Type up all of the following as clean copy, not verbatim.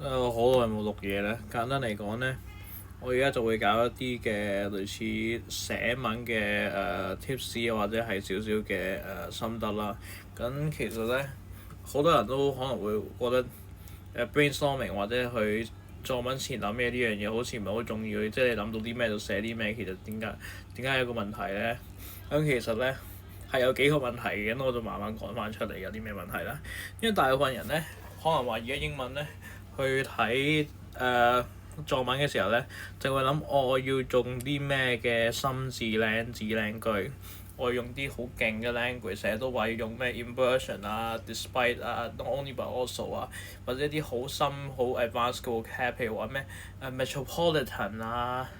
好耐冇錄嘢咧。簡單嚟講咧，我而家就會搞一啲嘅類似寫文嘅tips 或者係少少嘅心得啦。咁其實咧，好多人都可能會覺得brainstorming 或者去作文前諗嘅呢樣嘢好似唔係好重要，即係你諗到啲咩就寫啲咩。其實點解有個問題咧？咁其實咧係有幾個問題嘅，咁我就慢慢講翻出嚟有啲咩問題啦。因為大部分人咧可能話而家英文咧去睇作文嘅時候咧，就會諗我要用啲咩嘅心字靚字靚句，我要用啲好勁嘅 language，成日都話要用咩 inversion 啊、despite 啊、not only but also 啊，或者啲好深好 advanced 嘅 vocab，譬如話咩metropolitan 啊、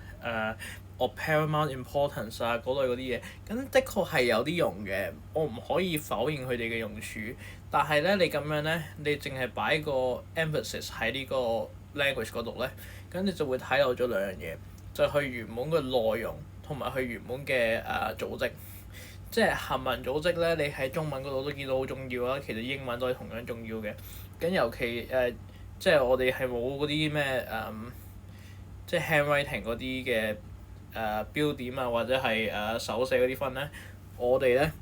of paramount importance 啊嗰類嗰啲嘢，咁的確係有啲用嘅，我唔可以否認佢哋嘅用處。但係咧，你咁樣咧，你淨係擺個 emphasis 喺呢個 language 嗰度咧，咁你就會睇漏咗兩樣嘢，就係佢原本嘅內容同埋佢原本嘅組織。即係行文組織咧，你喺中文嗰度都見到好重要啦，其實英文都係同樣重要嘅。咁尤其即係我哋係冇嗰啲咩即係 handwriting 嗰啲嘅標點啊，或者係手寫嗰啲分咧，我哋咧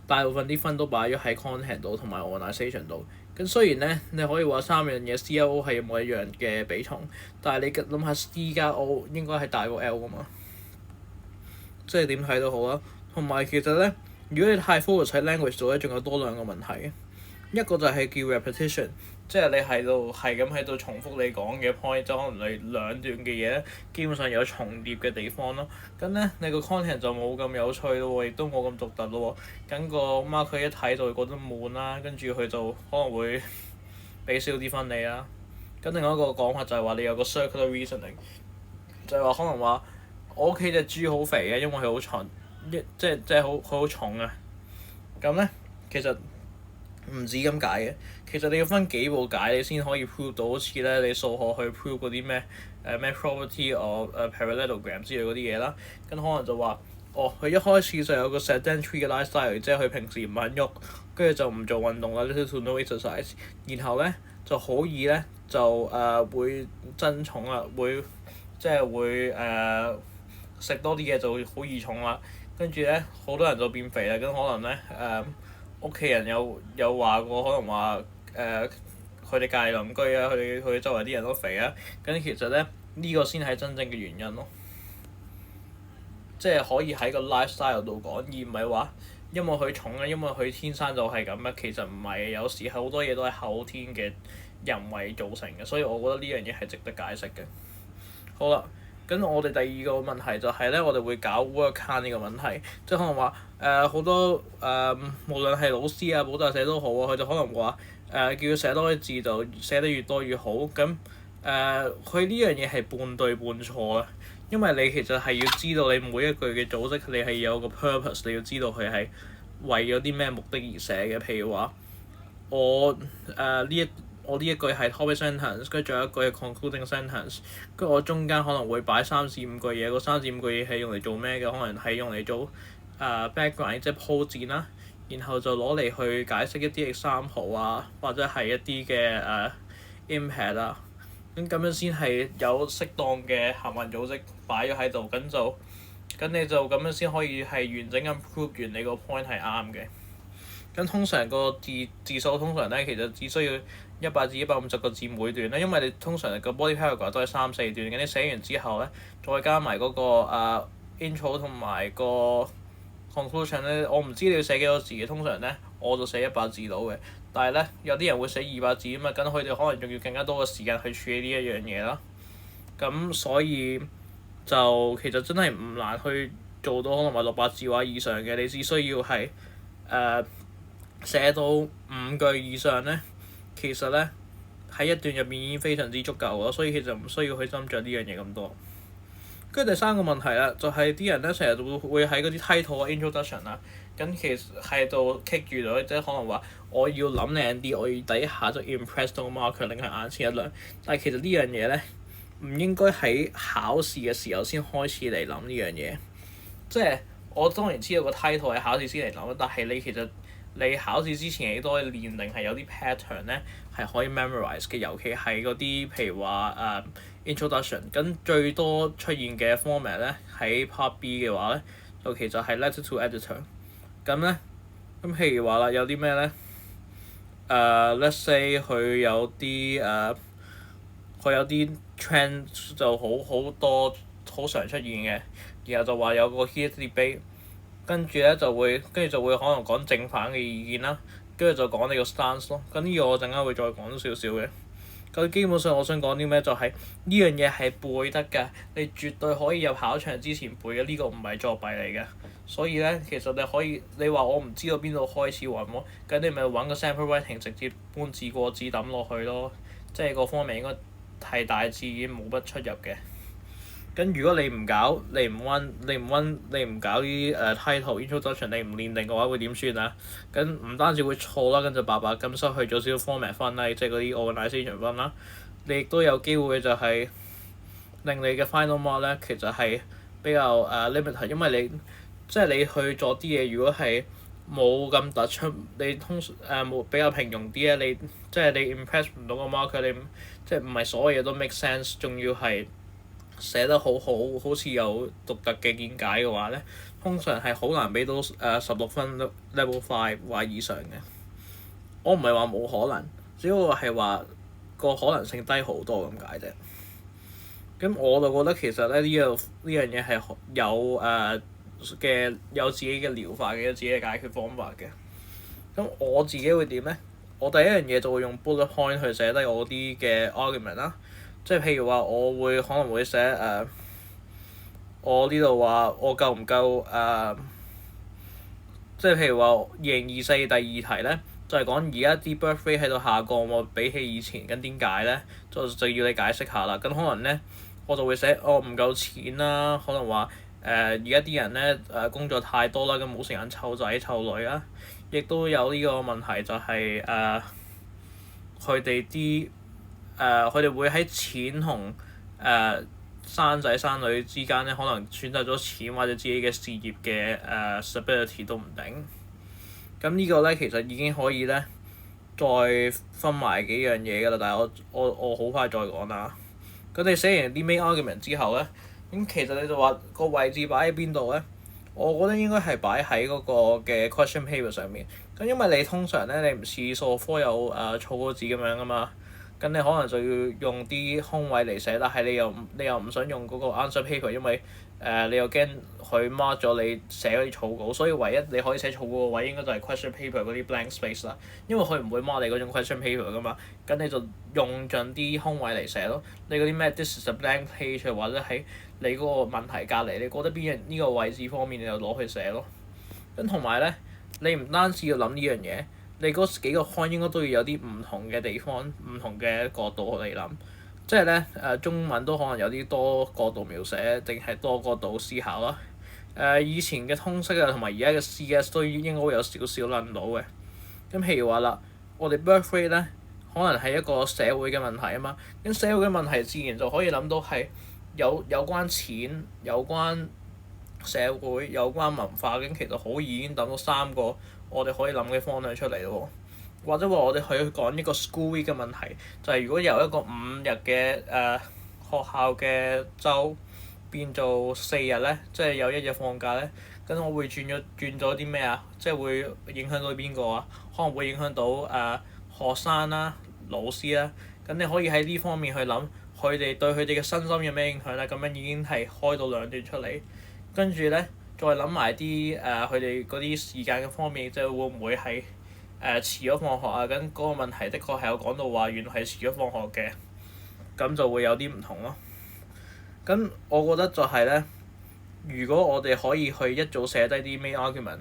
大部分啲分都擺咗喺 content 度同埋 organisation 度。咁雖然咧，你可以話三樣嘢 C.O. 係冇一樣嘅比重，但係你諗下 C 加 O 應該係大過 L 噶嘛，即係點睇都好啦。同埋其實咧，如果你太 focus 喺 language 度咧，仲有多兩個問題。一個就係叫 repetition，即係你係咁喺度重複你講嘅 point，就可能你兩段嘅嘢咧，基本上有重疊嘅地方咯。咁咧，你個 content 就冇咁有趣咯喎，亦都冇咁獨特咯喎。咁個 marker 一睇就會覺得悶啦，跟住佢就可能會俾少啲分你啦。咁另外一個講法就係話你有個 circular reasoning，就係話可能話我屋企隻豬好肥嘅，因為佢好重，即係好重啊。咁咧，其實唔止咁解嘅，其實你要分幾步解你先可以 prove 到，好似咧你數學去 prove 嗰啲咩 property of parallelogram 之類嗰啲嘢啦。咁可能就話佢一開始就有個 sedentary 嘅 lifestyle，即係佢平時唔肯喐，跟住就唔做運動啦，little to no exercise。然後咧就好易咧就會增重啦，即係會食多啲嘢就會好易重啦。跟住咧好多人就變肥啦，咁可能咧屋企人有話過，可能話佢哋隔離鄰居啊，佢哋周圍啲人都肥啊，咁其實咧呢個先係真正嘅原因咯。即係可以喺個 lifestyle 度講，而唔係話因為佢重啊，因為佢天生就係咁啊。其實唔係，有時好多嘢都係後天嘅人為造成嘅，所以我覺得呢樣嘢係值得解釋嘅。好啦。咁我哋第二個問題就係咧，我哋會搞 word count 呢個問題，即係可能話好多無論係老師啊、補習社都好啊，佢就可能話叫佢寫多啲字就寫得越多越好。咁佢呢樣嘢係半對半錯啊，因為你其實係要知道你每一句嘅組織，你係有個 purpose，你要知道佢係為咗啲咩目的而寫嘅。譬如話我呢一句係 topic sentence，跟住仲有一句係 concluding sentence，跟住我中間可能會擺3至5句嘢，嗰3至5句嘢係用嚟做咩嘅？可能係用嚟做background，即係鋪墊啦，然後就攞嚟去解釋一啲 example 啊，或者係一啲嘅impact 啊，咁樣先係有適當嘅行文組織擺咗喺度，咁你就咁樣先可以係完整咁 prove 完你個 point 係啱嘅。咁通常個字數通常咧，其實只需要100至150個字每段咧，因為你通常個 body paragraph 都係3、4段嘅，你寫完之後咧，再加埋嗰個intro 同埋個 conclusion 咧，我唔知你要寫幾多字嘅，通常咧我就寫100字到嘅，但係咧有啲人會寫200字啊嘛，咁佢哋可能仲要更加多嘅時間去處理呢一樣嘢啦。咁所以就其實真係唔難去做到可能話600字或以上嘅，你只需要係寫到5句以上咧，其實咧喺一段入面已經非常之足夠咯，所以其實唔需要去斟酌呢樣嘢咁多。跟住第三個問題啦，就係啲人咧成日會喺嗰啲 title 啊、introduction 啊，咁其實喺度棘住咗，即係可能話我要諗靚啲，我要第一下就 impress 到 marker 令佢眼前一亮。但係其實呢樣嘢咧唔應該喺考試嘅時候先開始嚟諗呢樣嘢。即係我當然知道個 title 係考試先嚟諗，但係你其實你考試之前亦都可以練定係有啲 pattern 咧係可以 memorize 嘅，尤其係嗰啲譬如話introduction，咁最多出現嘅 format 咧喺 part B 嘅話咧，就其實係 letter to editor。咁咧，咁譬如話啦，有啲咩咧？let's say 佢有啲佢有啲 trend 就好多好常出現嘅，然後就話有個 heated debate，跟住就會可能講正反嘅意見啦，跟住就講你個 stance 咯。咁呢個我陣間會再講少少嘅。咁基本上我想講啲咩就係呢樣嘢係背得㗎，你絕對可以入考場之前背嘅，呢個唔係作弊嚟嘅。所以咧，其實你可以，你話我唔知道邊度開始揾喎，咁你咪揾個 sample writing 直接搬字過紙抌落去咯，即係個方面應該係大致已經冇乜出入嘅。咁如果你唔搞，你唔温，你唔搞啲title introduction，你唔練定嘅話，會點算啊？咁唔單止會錯啦，跟住白白咁失去咗少少 format 分啦，即係嗰啲 organisation 分啦。你亦都有機會就係令你嘅 final mark 咧，其實係比較limited，因為即係你去做啲嘢，如果係冇咁突出，你冇比較平庸啲咧，即係你 impress 唔到個 marker，你即係唔係所有嘢都 make sense，仲要係寫得好似有獨特嘅見解嘅話咧，通常係好難俾到16分 level 5或以上嘅。我唔係話冇可能，只不過係話個可能性低好多咁解啫。咁我就覺得其實咧呢樣嘢係有自己嘅療法嘅，有自己嘅解決方法嘅。咁我自己會點咧？我第一樣嘢就會用 bullet point 去寫低我啲嘅 argument 啦。即係譬如話，我可能會寫我呢度話我夠唔夠即係譬如話2024第二題咧，就係講而家啲 birth rate 喺度下降喎，比起以前，咁點解咧？就要你解釋下啦。咁可能咧，我就會寫我唔夠錢啦，可能話而家啲人咧工作太多啦，咁冇時間湊仔湊女啦，亦都有呢個問題就係佢哋啲。佢哋會喺錢同生仔生女之間咧，可能選擇咗錢或者自己嘅事業嘅stability 都唔定。咁呢個咧其實已經可以咧再分埋幾樣嘢㗎啦，但係我好快再講啦。咁你寫完啲 main argument 之後咧，咁其實你就話個位置擺喺邊度咧？我覺得應該係擺喺嗰個嘅 question paper 上面。咁因為你通常咧你唔似數學科有草稿紙咁樣㗎嘛。咁你可能就要用啲空位嚟寫，但係你又唔想用嗰個 answer paper，因為你又驚佢 mark 咗你寫嗰啲草稿，所以唯一你可以寫草稿嘅位應該就係 question paper 嗰啲 blank space 啦，因為佢唔會 mark 你嗰種 question paper 噶嘛，咁你就用盡啲空位嚟寫咯。你嗰啲咩 this is a blank page 或者喺你嗰個問題隔離，你覺得呢個位置方面你就攞去寫咯。咁同埋咧，你唔單止要諗呢樣嘢。你嗰幾個 point 應該都要有啲唔同嘅地方、唔同嘅角度嚟諗，即係咧中文都可能有啲多角度描寫，定係多角度思考啦。以前嘅通識啊，同埋而家嘅 CS 都應該會有少少諗到嘅。咁譬如話啦，我哋 birth rate 咧，可能係一個社會嘅問題啊嘛。咁社會嘅問題自然就可以諗到係有關錢、有關社會、有關文化，咁其實好易已經等到3個。我哋可以諗嘅方向出嚟咯，或者話我哋去講一個 school week 嘅問題，就係如果由一個5日嘅學校嘅週變做4日咧，即係有1日放假咧，咁我會轉咗啲咩啊？即係會影響到邊個啊？可能會影響到學生啦、老師啦，咁你可以喺呢方面去諗，佢哋對佢哋嘅身心有咩影響咧？咁樣已經係開到2段出嚟，跟住咧。再諗埋啲佢哋嗰啲時間嘅方面，即係會唔會係遲咗放學啊？咁嗰個問題的確係有講到話，原來係遲咗放學嘅，咁就會有啲唔同咯。咁我覺得就係咧，如果我哋可以去一早寫低啲 main argument，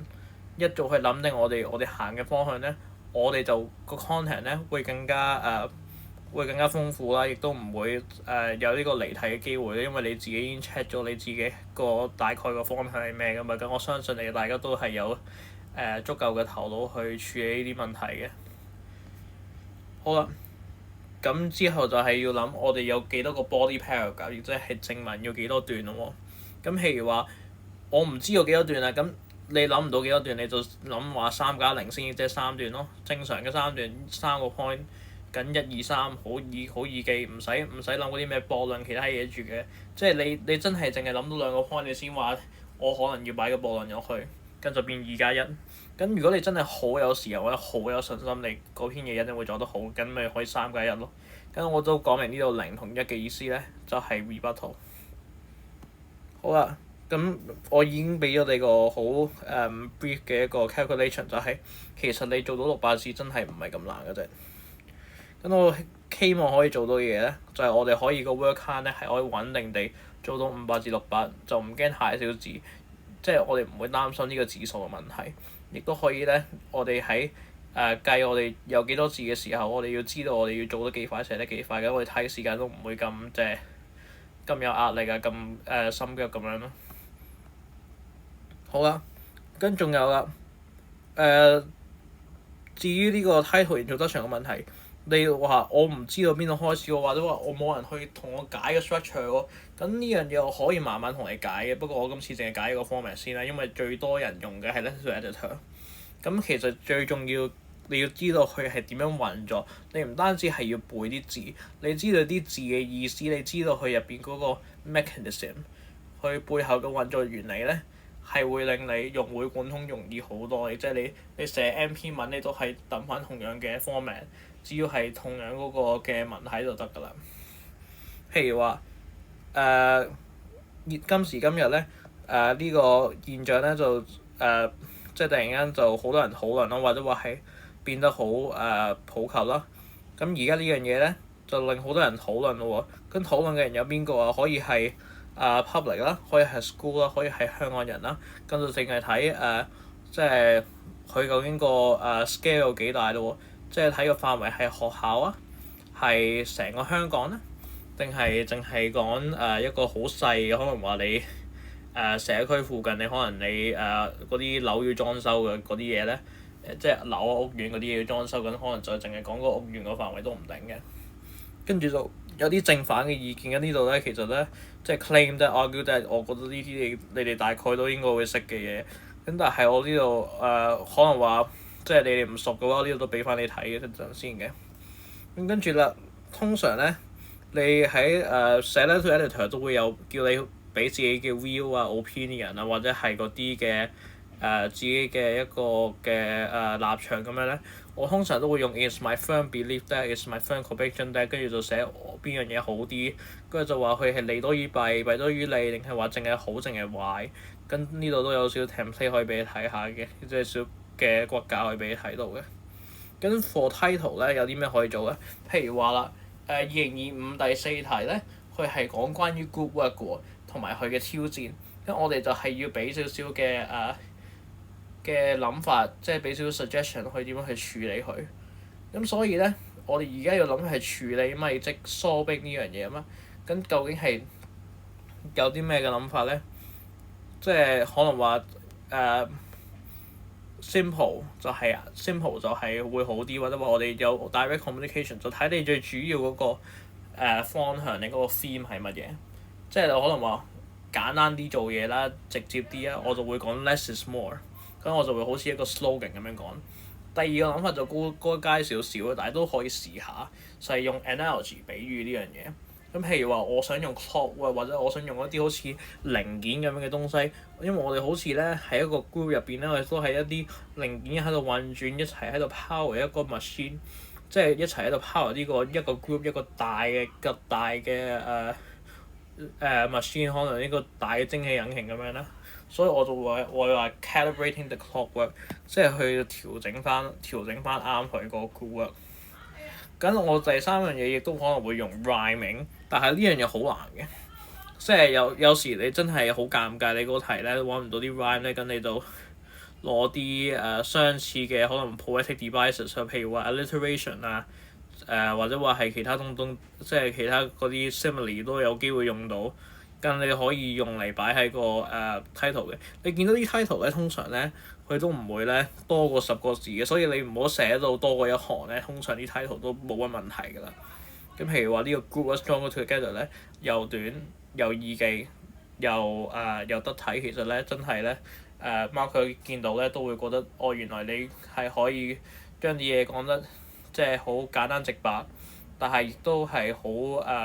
一早去諗定我哋行嘅方向咧，我哋就個 content 咧會更加豐富啦，亦都唔會有呢個離題嘅機會，因為你自己已經 check 咗你自己個大概個方向係咩㗎嘛。咁我相信你大家都係有足夠嘅頭腦去處理呢啲問題嘅。好啦，咁之後就係要諗我哋有幾多個 body paragraph，亦即係正文要幾多段咯喎。咁譬如話我唔知有幾多段啦，咁你諗唔到幾多段，你就諗話3+0先，即係3段咯。正常嘅3段3個 point，緊1、2、3好易記，唔使諗嗰啲咩駁論其他嘢住嘅。即係你真係淨係諗到2個 point，你先話我可能要擺個駁論入去，跟住變2+1。咁如果你真係好有時候或者好有信心，你嗰篇嘢一定會做得好，咁咪可以3+1咯。咁我都講明呢度0同1嘅意思咧，就係 rebuttal。好啦，咁我已經俾咗你個好brief 嘅一個 calculation，就係其實你做到600字真係唔係咁難嘅啫。咁我希望可以做到嘅嘢咧，就係我哋可以個 word count 咧係可以穩定地做到500至600，就唔驚太少字，即係我哋唔會擔心呢個字數嘅問題。亦都可以咧，我哋喺計我哋有幾多字嘅時候，我哋要知道我哋要做得幾快，寫得幾快，咁我哋睇時間都唔會咁咁有壓力啊，咁心急咁樣咯。好啦，跟仲有啦，至於呢個 title introduction 嘅問題，你話我唔知道邊度開始喎，或者話我冇人去同我解個 structure 喎，咁呢樣嘢我可以慢慢同你解嘅。不過我今次淨係解一個 format 先啦，因為最多人用嘅係 letter to editor。咁其實最重要你要知道佢係點樣運作，你唔單止係要背啲字，你知道啲字嘅意思，你知道佢入邊嗰個 mechanism，佢背後嘅運作原理咧，係會令你融會貫通容易好多嘅。即係你寫 M 篇文，你都係揼翻同樣嘅 format，只要係同樣嗰個嘅文體就得㗎啦。譬如話今時今日咧呢個現象咧就即係突然間就好多人討論咯，或者話係變得好普及啦。咁而家呢樣嘢咧就令好多人討論咯喎。咁討論嘅人有邊個啊？可以係public 啦，可以係 school 啦，可以係香港人啦。咁就淨係睇即係佢究竟個scale 有幾大咯喎？即係睇個範圍係學校啊，係成個香港咧，定係淨係講一個好細嘅，可能話你社區附近你可能你嗰啲樓要裝修嘅嗰啲嘢咧，即係樓屋苑嗰啲嘢要裝修緊，可能就淨係講個屋苑個範圍都唔定嘅。跟住就有啲正反嘅意見喺呢度咧，其實咧即係 claim 即係 argue 即係我覺得呢啲你哋大概都應該會識嘅嘢。咁但係我呢度可能話即係你哋唔熟嘅話，呢度都俾翻你睇嘅一陣先嘅。咁跟住啦，通常咧你喺寫 letter to editor 都會有叫你俾自己嘅 view 啊、opinion 啊，或者係嗰啲嘅自己嘅一個嘅立場咁樣咧。我通常都會用 is my firm belief that is my firm conviction that， 跟住就寫邊樣嘢好啲，跟住就話佢係利多於弊，弊多於利，定係話淨係好淨係壞。跟呢度都有少少 template 可以俾你睇下嘅，即係少嘅骨架可以俾你睇到嘅。跟 for title 咧有啲咩可以做咧？譬如話啦，2025第4題咧，佢係講關於 group work 嘅喎，同埋佢嘅挑戰。咁我哋就係要俾少少嘅諗法，即係俾少少 suggestion 去點樣去處理佢。咁所以咧，我哋而家要諗係處理咪即疏逼呢樣嘢啊嘛。咁究竟係有啲咩嘅諗法咧？即係可能話simple 就係會好啲，或者話我哋有 direct communication， 就睇你最主要嗰個方向，你嗰個 theme 係乜嘢？即係可能話簡單啲做嘢啦，直接啲啊，我就會講 less is more。咁我就會好似一個 slogan 咁樣講。第二個諗法就高階少少，但係都可以試下，就係用 analogy 比喻呢樣嘢。咁譬如話，我想用 clockwork，或者我想用一啲好似零件咁樣嘅東西，因為我哋好似咧喺一個 group 入邊咧，我哋都係一啲零件喺度運轉，一齊喺度 power 一個 machine， 即係一齊喺度 power 呢個一個 group 一個大嘅machine， 可能呢個大嘅蒸汽引擎咁樣啦。所以我就會話 calibrating the clockwork， 即係去調整翻啱佢個 group work。咁我第三樣嘢亦都可能會用 rhyming， 但係呢樣嘢好難嘅，即係有時你真係好尷尬，你嗰題咧揾唔到啲 rhyme 咧，咁你就攞啲相似嘅可能 poetic devices， 譬如話 alliteration 啊，或者話係其他東，即係其他嗰啲 simile 都有機會用到。咁你可以用嚟擺喺個title 嘅。你見到啲 title 咧，通常咧佢都唔會咧多過10個字嘅，所以你唔好寫到多過一行咧，通常啲 title 都冇乜問題㗎啦。咁譬如話呢個 group stronger together 咧，又短又易記，又得睇，其實咧真係咧 marker 見到咧，都會覺得哦，原來你係可以將啲嘢講得即係好簡單直白，但係亦都係好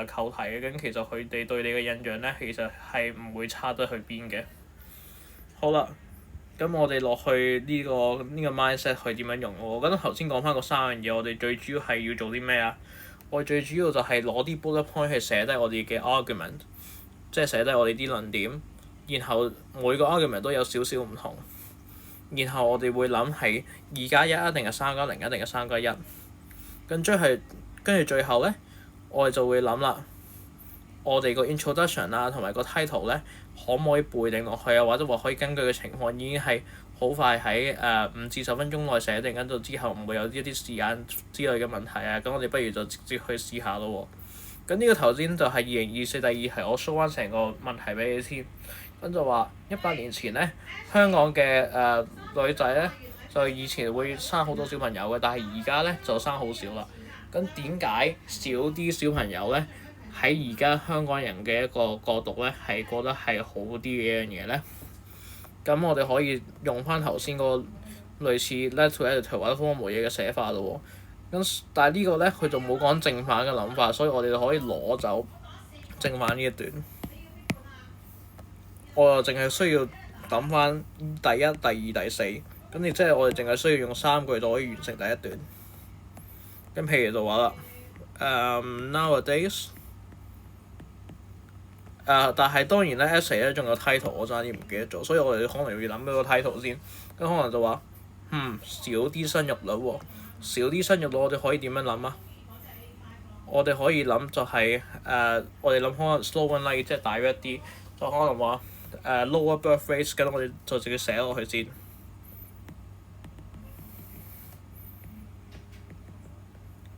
扣題嘅。咁其實佢哋對你嘅印象咧，其實係唔會差得去邊嘅。好啦，咁我哋落去呢個 mindset 去點樣用？我覺得頭先講翻嗰3樣嘢，我哋最主要係要做啲咩啊？我哋最主要就係攞啲 bullet point 去寫低我哋嘅 argument， 即係寫低我哋啲論點，然後每個 argument 都有少少唔同，然後我哋會諗係2+1一定係3+0一定係3+1，跟住最後咧，我哋就會諗啦，我哋個 introduction 啊同埋個 title 咧，可唔可以背定落去啊？或者話可以根據嘅情況已經係好快喺5至10分鐘內寫定，跟住之後唔會有一啲時間之類嘅問題啊。咁我哋不如就直接去試下咯喎。咁呢個頭先就係2024第2題，我 show 翻成個問題俾你先。咁就話100年前咧，香港嘅女仔咧，就以前會生好多小朋友嘅，但係而家咧就生好少啦。咁點解少啲小朋友咧？喺而家香港人嘅一個角度咧，係覺得係好啲嘅一樣嘢咧。咁我哋可以用翻頭先個類似 letter to editor 或者 formal 嘢嘅寫法咯喎。咁但係呢個咧，佢就冇講正反嘅諗法，所以我哋就可以攞走正反呢一段。我就淨係需要揼翻第一、第二、第四，咁亦即係我哋淨係需要用3句就可以完成第一段。咁譬如就話啦，nowadays。但係當然咧 essay 咧仲有 title， 我爭啲唔記得咗，所以我哋可能要諗到個 title 先。咁可能就話，少啲生育率喎，少啲生育率，我哋可以點樣諗啊？我哋可以諗就係、我哋諗可能 slogan like 即係大約一啲，就可能話lower birth rates，咁我哋就直接寫落去先。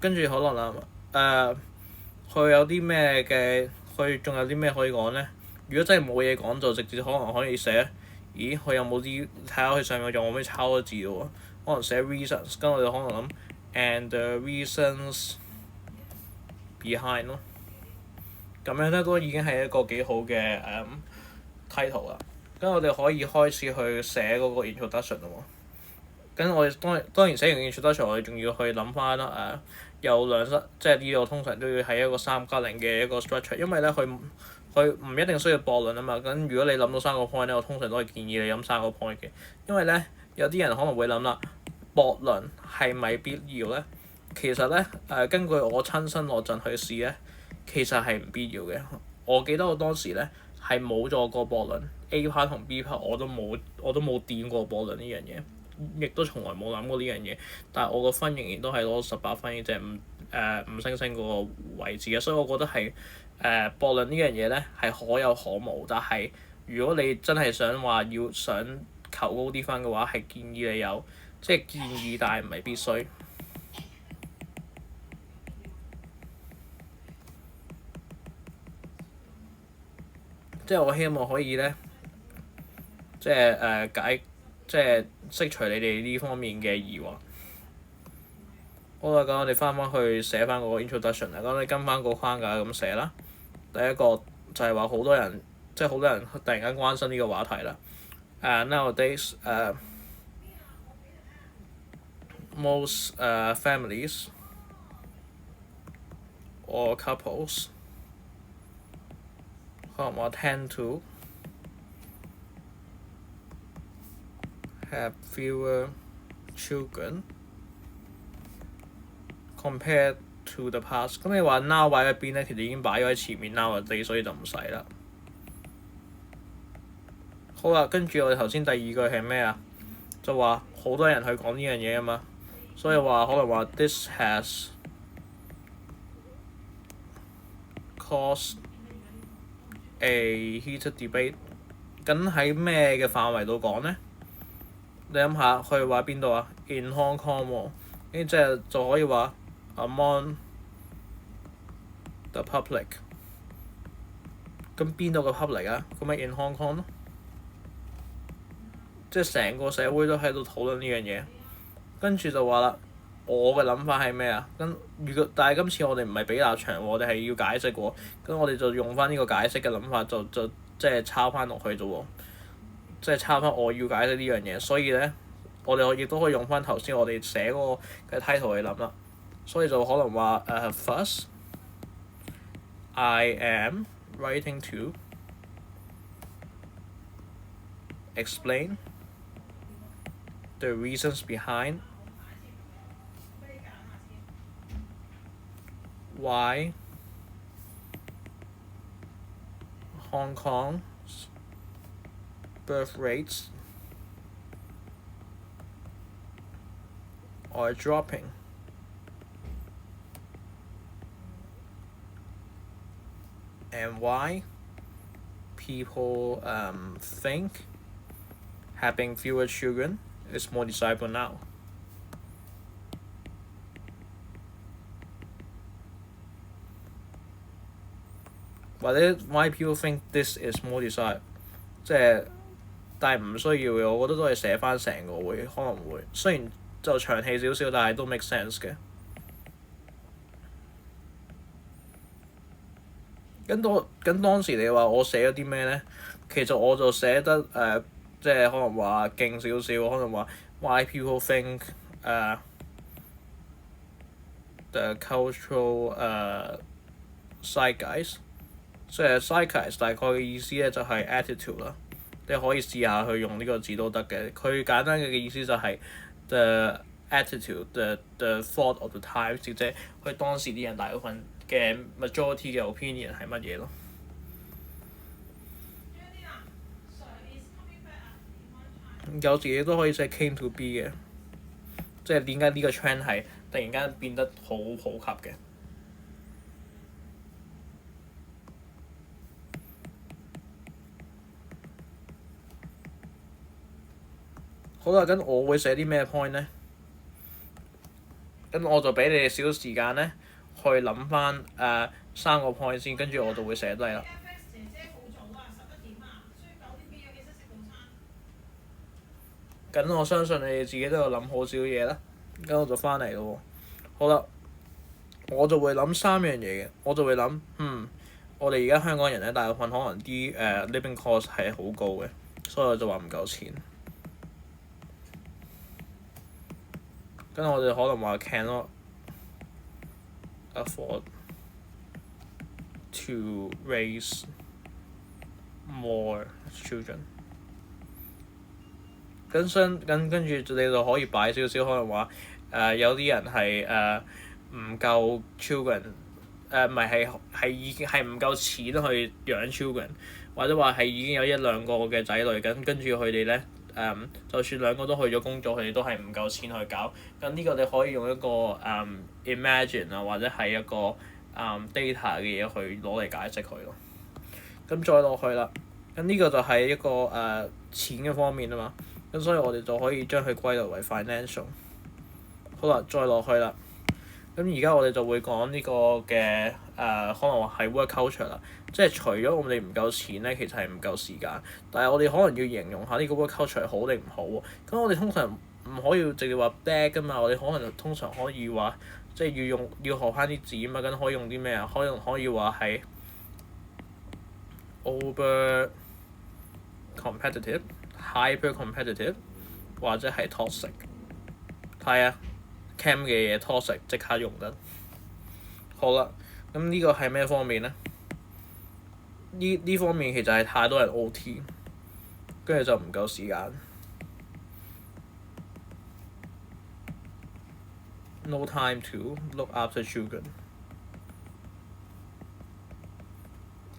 跟住可能佢有啲咩嘅？佢仲有啲咩可以講咧？如果真係冇嘢講，就直接可能可以寫。咦？佢有冇啲睇下佢上面仲可唔可以抄咗字喎？可能寫 reasons，跟住我哋可能諗 and the reasons behind 咯。咁樣咧都已經係一個幾好嘅title 啦。咁我哋可以開始去寫嗰個 introduction 咯喎。咁我哋當然寫完 introduction，我哋仲要去諗翻啦有兩室，即係呢個通常都要係一個3+0嘅一個 structure，因為咧佢唔一定需要駁論啊嘛。咁如果你諗到3個 point 咧，我通常都係建議你諗3個 point 嘅，因為咧有啲人可能會諗啦，駁論係咪必要咧？其實咧根據我親身嗰陣去試咧，其實係唔必要嘅。我記得我當時咧係冇做過駁論 A part 同 B part，我都冇掂過駁論呢樣嘢。亦都從來冇諗過呢樣嘢，但係我個分仍然都係攞18分嘅，即係五星星嗰個位置嘅，所以我覺得係駁論呢樣嘢咧係可有可無，但係如果你真係想求高啲分嘅話，係建議你有，即係建議，但係唔係必須。即係我希望可以咧，即係即係釋除你哋呢方面嘅疑惑。好啦，咁我哋翻去寫翻嗰個 introduction 啦。咁你跟翻個框架咁寫啦。第一個就係話好多人突然間關心呢個話題啦。Nowadays most families or couples 可能話 tend to have fewer children compared to the past。咁你話 now 擺喺邊咧？其實已經擺咗喺前面 nowadays，所以就唔使啦。好啦，跟住我哋頭先第二句係咩啊？就話好多人去講呢樣嘢啊嘛，所以話可能話 this has caused a heated debate。咁喺咩嘅範圍度講咧？你諗下，佢話邊度啊 ？In Hong Kong 喎，跟住就可以話 among the public。咁邊度嘅 public 啊？咁咪 in Hong Kong 咯。即係成個社會都喺度討論呢樣嘢，跟住就話啦，我嘅諗法係咩啊？但係今次我哋唔係俾立場喎，我哋係要解釋喎。咁我哋就用翻呢個解釋嘅諗法，就即係抄翻落去啫喎。即係差唔多我要解釋呢樣嘢，所以咧我哋亦都可以用翻頭先我哋寫嗰個嘅 title 去諗啦。所以就可能話first I am writing to explain the reasons behind why Hong Kong's birth rates are dropping and why people think having fewer children is more desirable now. 或者 why people think this is more desirable， 即係但係唔需要嘅，我覺得都係寫翻成個會可能會，雖然就長氣少少，但係都 make sense 嘅。咁當時你話我寫咗啲咩咧？其實我就寫得即係可能話勁少少，可能話 why people think the cultural zeitgeist， 即係 zeitgeist 大概嘅意思咧就係 attitude 啦。你可以試下去用呢個字都得嘅。佢簡單嘅意思就係 the attitude，the thought of the time， 即係佢當時啲人大部分嘅 majority 嘅 opinion 係乜嘢咯。有時亦都可以寫 came to be 嘅，即係點解呢個 trend 係突然間變得好普及嘅。好啦，咁我會寫啲咩 point 咧？咁我就俾你哋少少時間咧，去諗翻3個 point 先，跟住我就會寫低啦。咁我相信你哋自己都有諗好少少嘢啦。咁我就翻嚟咯喎。好啦，我就會諗3樣嘢嘅。我就會諗，我哋而家香港人咧，大部分可能啲living cost 係好高嘅，所以我就話唔夠錢。跟住我哋可能話 cannot afford to raise more children。跟住你就可以擺少少，可能話有啲人係唔夠 children， 唔係已經係唔夠錢去養 children， 或者話係已經有1-2個嘅仔女，跟住佢哋咧就算2個都去咗工作，佢哋都係唔夠錢去搞。咁呢個你可以用一個imagine 啊，或者係一個data 嘅嘢去攞嚟解釋佢咯。咁再落去啦，咁呢個就係一個錢嘅方面啊嘛。咁所以我哋就可以將佢歸類為 financial。好啦，再落去啦。咁而家我哋就會講呢個嘅可能話係 work culture 啦。即係除咗我哋唔夠錢咧，其實係唔夠時間。但係我哋可能要形容下呢個 work culture 好定唔好喎。咁我哋通常唔可以直接話 bad 㗎嘛。我哋可能通常可以話即係要學翻啲字啊嘛。咁可以用啲咩啊？可以話係 over competitive、hyper competitive 或者係 toxic。係啊 ，cam 嘅嘢 toxic 即刻用得。好啦，咁呢個係咩方面咧？呢方面其實係太多人 OT， 跟住就唔夠時間。No time to look after children。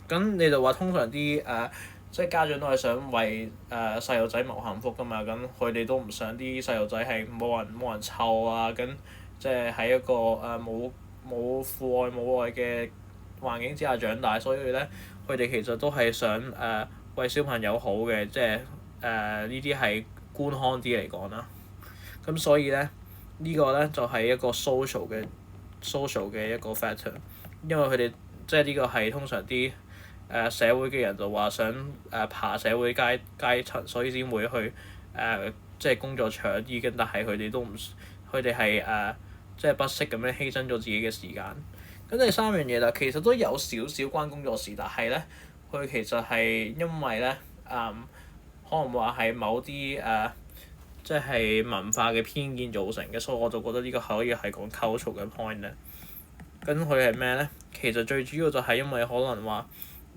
咁你就話通常啲即係家長都係想為細路仔謀幸福㗎嘛，咁佢哋都唔想啲細路仔係冇人湊啊，咁即係喺一個冇父愛母愛嘅環境之下長大，所以咧佢哋其實都係想為小朋友好嘅，即係呢啲係官腔啲嚟講啦。咁所以咧呢個咧就係一個 social 嘅一個 factor， 因為佢哋即係呢個係通常啲社會嘅人就話想爬社會階層，所以先會去即係工作長啲嘅，但係佢哋係即係不惜咁樣犧牲咗自己嘅時間。咁第3樣嘢啦，其實都有少少關工作事，但係咧佢其實係因為咧可可能話係某啲即係文化嘅偏見造成嘅，所以我就覺得呢個可以係講 cultural 嘅 point 咧。咁佢係咩咧？其實最主要就係因為可能話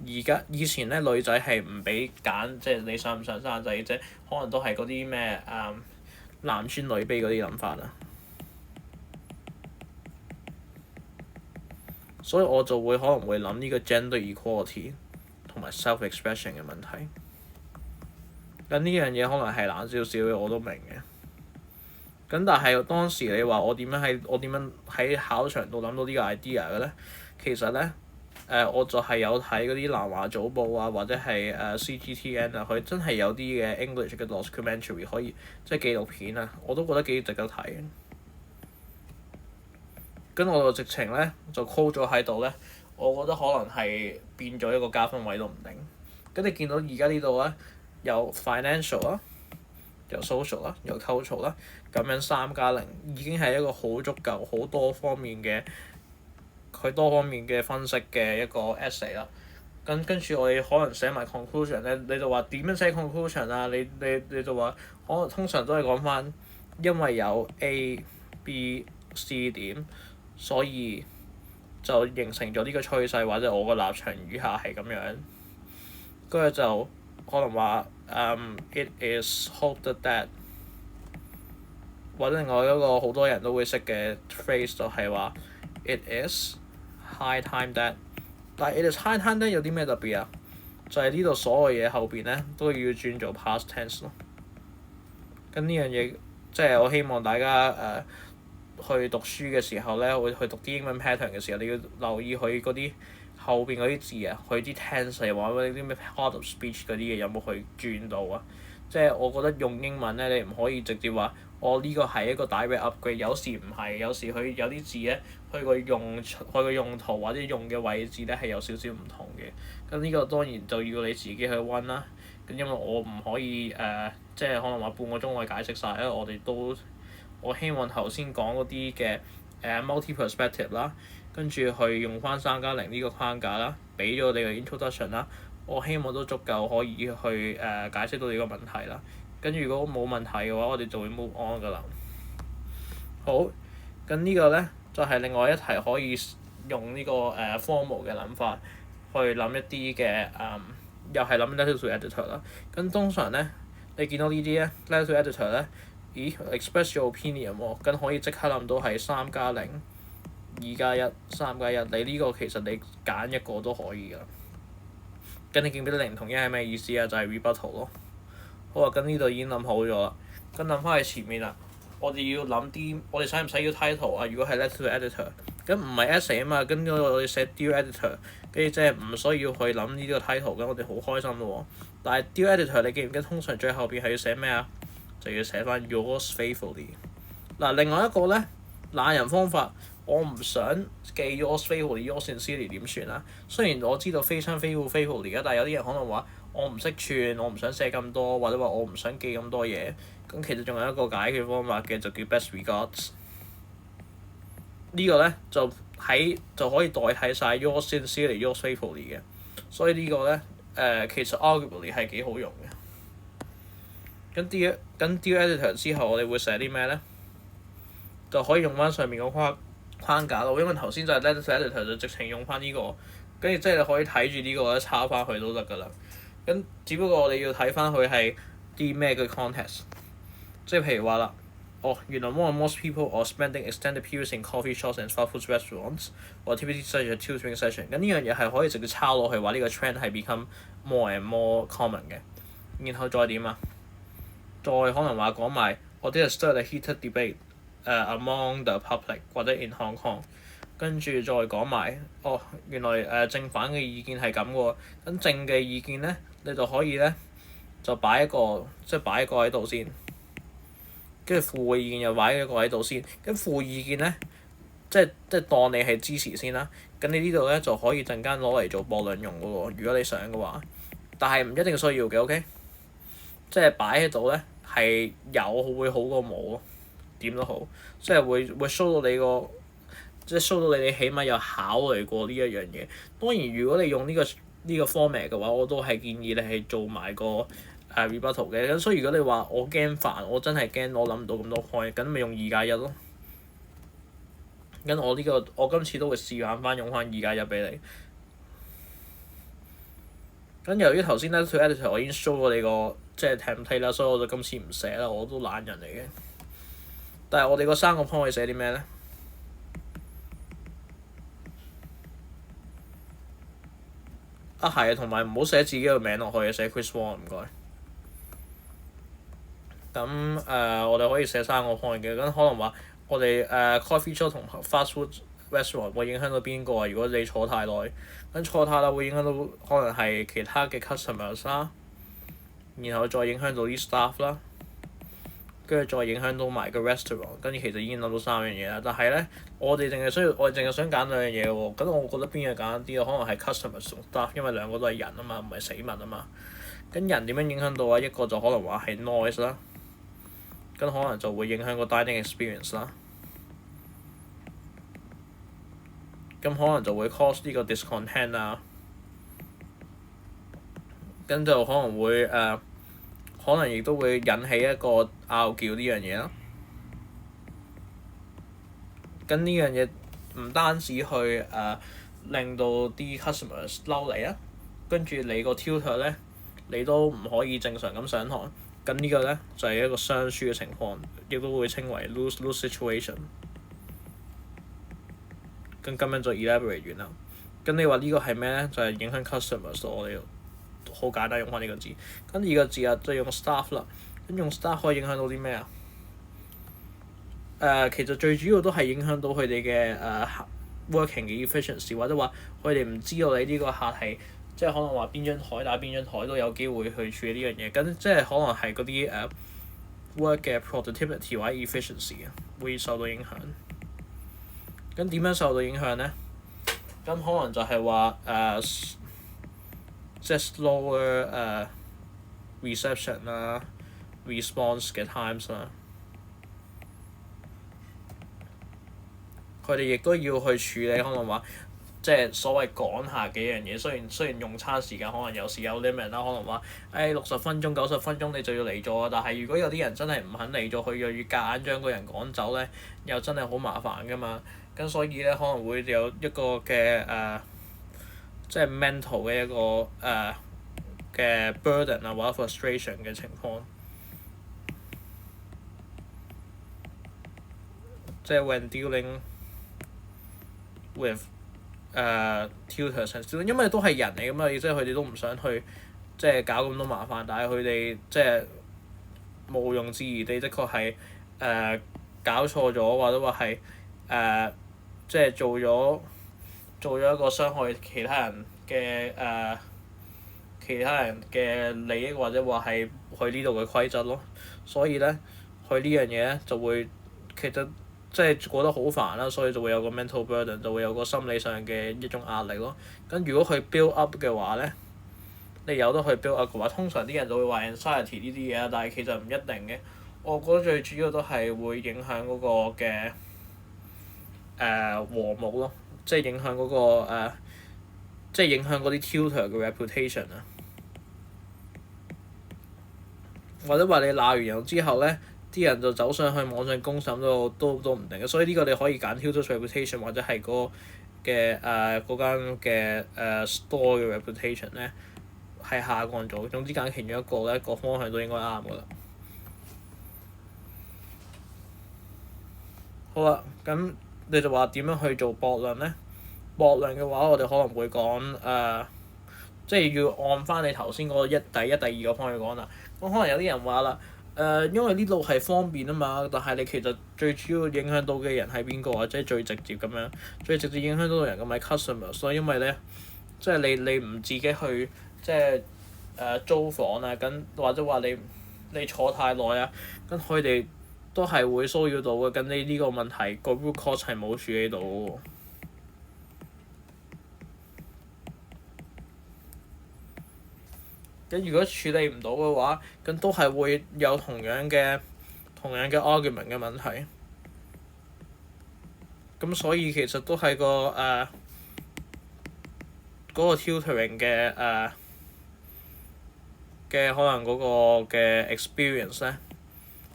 以前咧女仔係唔俾揀，即係你想唔想生仔啫，可能都係嗰啲咩男尊女卑嗰啲諗法啦。所以我就會可能會諗呢個 gender equality 同埋 self-expression 嘅問題。咁呢樣嘢可能係難少少嘅，我都明嘅。咁但係當時你話我點樣喺考場度諗到呢個 idea 嘅咧？其實咧我就係有睇嗰啲南華早報啊，或者係CGTN 啊，佢真係有啲嘅 English 嘅 documentary 可以即係紀錄片啊，我都覺得幾值得睇嘅。跟我就直情咧就 call 咗喺度咧，我覺得可能係變咗一個加分位都唔定。跟你見到而家呢度咧，有 financial 啦，有 social 啦，有 cultural 啦，咁樣3+0已經係一個好足夠、好多方面嘅分析嘅一個 essay 啦。跟住我哋可能寫埋 conclusion 咧，你就話點樣寫 conclusion 啊？你就話可能通常都係講翻，因為有 A、B、C 點，所以就形成咗呢個趨勢，或者我個立場以下係咁樣。跟住就可能話it is hoped that 或者另外一個好多人都會識嘅 phrase 就係話 it is high time that， 但係 it is high time that 有啲咩特別啊？就係呢度所有嘢後邊咧都要轉做 past tense 咯。咁呢樣嘢即係我希望大家去讀書嘅時候咧，會去讀啲英文 pattern 嘅時候，你要留意佢嗰啲後邊嗰啲字啊，佢啲 tense 或者啲咩 part of speech 嗰啲嘢有冇去轉到啊？即係我覺得用英文咧，你唔可以直接話我呢個係一個 direct upgrade，有時唔係，有時佢有啲字咧，佢個用途或者用嘅位置咧係有少少唔同嘅。咁呢個當然就要你自己去溫啦。咁因為我唔可以即係可能話半個鐘我解釋晒，因為我希望頭先講嗰啲嘅multi perspective 啦，跟住去用翻3+0呢個框架啦，俾咗你個 introduction 啦，我希望都足夠可以去解釋到你個問題啦。跟住如果冇問題嘅話，我哋就會 move on 㗎啦。好，咁呢個咧就係另外一題可以用呢個formal 嘅諗法去諗一啲嘅又係諗 letter to editor 啦。咁通常咧，你見到呢啲咧 letter to editor 咧，咦 express your opinion 喎，咁可以即刻諗到係3+0、2+1、3+1，你呢個其實你揀一個都可以㗎。咁你記唔記得0同1係咩意思啊？就係 rebuttal 咯。好啊，咁呢度已經諗好咗啦。咁諗翻去前面啦，我哋要諗啲，我哋使唔使要 title 啊？如果係 letter to editor，咁唔係 essay 啊嘛，跟住我哋寫 Dear Editor，跟住即係唔需要去諗呢個 title，咁我哋好開心咯喎。但係 Dear Editor，你記唔記得通常最後邊係要寫咩啊？就要寫翻 Yours faithfully。嗱，另外一個咧懶人方法，我唔想記 Yours faithfully、Yours sincerely 點算啊？雖然我知道非常 faithfully 啊，但係有啲人可能話我唔識串，我唔想寫咁多，或者話我唔想記咁多嘢。咁其實仲有一個解決方法嘅，就叫 Best Regards。呢個咧就可以代替晒 Yours sincerely、Yours faithfully 嘅，所以呢個咧其實 arguably 係幾好用嘅。咁 Dear Editor 之後，我哋會寫啲咩咧？就可以用翻上面個框架咯，因為頭先就係 Letter to Editor 就直情用翻呢個，跟住即係你可以睇住呢個咧抄翻去都得㗎啦。咁只不過我哋要睇翻佢係啲咩嘅 context， 即係譬如話啦，原來 more and more people are spending extended periods in coffee shops and fast food restaurants or activities such as tutoring session。咁呢樣嘢係可以直接抄落去話呢個 trend 係 become more and more common 嘅。然後再點啊？再可能話講埋我啲係 start a heated debate。among the public 或者 in Hong Kong， 跟住再講埋原來正反嘅意見係咁喎。咁正嘅意見咧，你就可以咧就擺一個喺度先，跟住負嘅意見又擺一個喺度先。咁負意見咧，即係當你係支持先啦。咁你呢度咧就可以陣間攞嚟做駁論用嘅喎，如果你想嘅話，但係唔一定需要嘅。OK， 即係擺喺度咧係有會好過冇咯。點都好，即係會 show 到你個，即係 show 到你起碼有考慮過呢一樣嘢。當然，如果你用呢個 format 嘅話，我都係建議你係做埋個 rebuttal 嘅。咁所以如果你話我驚煩，我真係驚我諗唔到咁多 point，咁咪用2+1咯。咁我今次都會試玩翻用翻2+1俾你。咁由於頭先咧對 editor 我已經 show 過你個即係 template 啦，所以我就今次唔寫啦，我都懶人嚟嘅。但係我哋個3個 point 可以寫啲咩咧？係啊，同埋唔好寫自己個名落去，寫 Chris Wong 唔該。咁我哋可以寫3個 point 嘅，咁可能話我哋coffee shop 同 fast food restaurant 會影響到邊個啊？如果你坐太耐，咁坐太耐會影響到可能係其他嘅 customers 啦，然後再影響到啲 staff 啦，跟住再影響到埋個 restaurant，跟住其實已經諗到3樣嘢啦。但係咧，我哋淨係想揀2樣嘢喎。咁我覺得邊樣簡單啲啊？可能係 customers 同 staff，因為兩個都係人啊嘛，唔係死物啊嘛。咁人點樣影響到啊？一個就可能話係 noise 啦，咁可能就會影響個 dining experience 啦。咁可能就會 cause 呢個 discontent 啊。咁就可能會可能亦都會引起一個拗撬呢樣嘢啦。咁呢樣嘢唔單止去令到啲 customers 嬲你啊，跟住你個 tutor 咧，你都唔可以正常咁上堂。咁呢個咧就係一個雙輸嘅情況，亦都會稱為 lose-lose situation。咁咁樣就 elaborate 完啦。咁你話呢個係咩咧？就係影響 customers 我哋好簡單用翻呢個字。咁2個字啊，就用 staff 啦。咁用 staff 可以影響到啲咩啊？其實最主要都係影響到佢哋嘅working 嘅 efficiency，或者話佢哋唔知道你呢個客係即係可能話邊張台打邊張台都有機會去處理呢樣嘢。咁即係可能係嗰啲work 嘅 productivity 或者 efficiency 會受到影響。咁點樣受到影響咧？咁可能就係話即係 slower reception 啦、response 嘅 times 啦。佢哋亦都要去處理，可能話即係所謂趕下幾樣嘢。雖然用餐時間可能有時有 limit 啦，可能話60分鐘、90分鐘你就要嚟咗啊。但係如果有啲人真係唔肯嚟咗，佢又要夾硬將個人趕走咧，又真係好麻煩㗎嘛。咁所以咧可能會有一個嘅即係 mental 嘅一個嘅 burden 啊，或者 frustration 嘅情況。即係 when dealing with tutors，因為都係人嚟㗎嘛，即係佢哋都唔想去即係搞咁多麻煩，但係佢哋即係毋庸置疑地，的確係搞錯咗，或者話係即係做咗一個傷害其他人嘅利益，或者話係佢呢度嘅規則咯。所以咧，佢呢樣嘢咧就會其實即係過得好煩啦，所以就會有個 mental burden， 就會有個心理上嘅一種壓力咯。咁如果佢 build up 嘅話咧，你有得去 build up 嘅話，通常啲人就會話 anxiety 呢啲嘢，但係其實唔一定嘅。我覺得最主要都係會影響嗰個嘅和睦咯，即係影響嗰個即係影響嗰啲 tutor 嘅 reputation 啊。或者話你鬧完人之後咧，啲人就走上去網上公審都唔定嘅。所以呢個你可以揀 tutor reputation 或者係嗰間嘅store 嘅 reputation 咧係下降咗。總之揀其中一個咧，個方向都應該啱㗎啦。好啦，咁你就話點樣去做駁論咧？駁論嘅話，我哋可能會講即係要按翻你頭先嗰個第一、第二個方向去講啦。咁可能有啲人話啦，因為呢度係方便啊嘛，但係你其實最主要影響到嘅人係邊個啊？即係最直接咁樣，最直接影響到嘅人咁咪 customer。所以因為咧，即係你唔自己去即係租房啊，咁或者話你坐太耐啊，咁佢哋都係會騷擾到嘅。咁你呢個問題個 root cause 係冇處理到喎。咁如果處理唔到嘅話，咁都係會有同樣嘅 argument 嘅問題。咁所以其實都係個嗰個 tutoring 嘅嘅可能嗰個嘅 experience 咧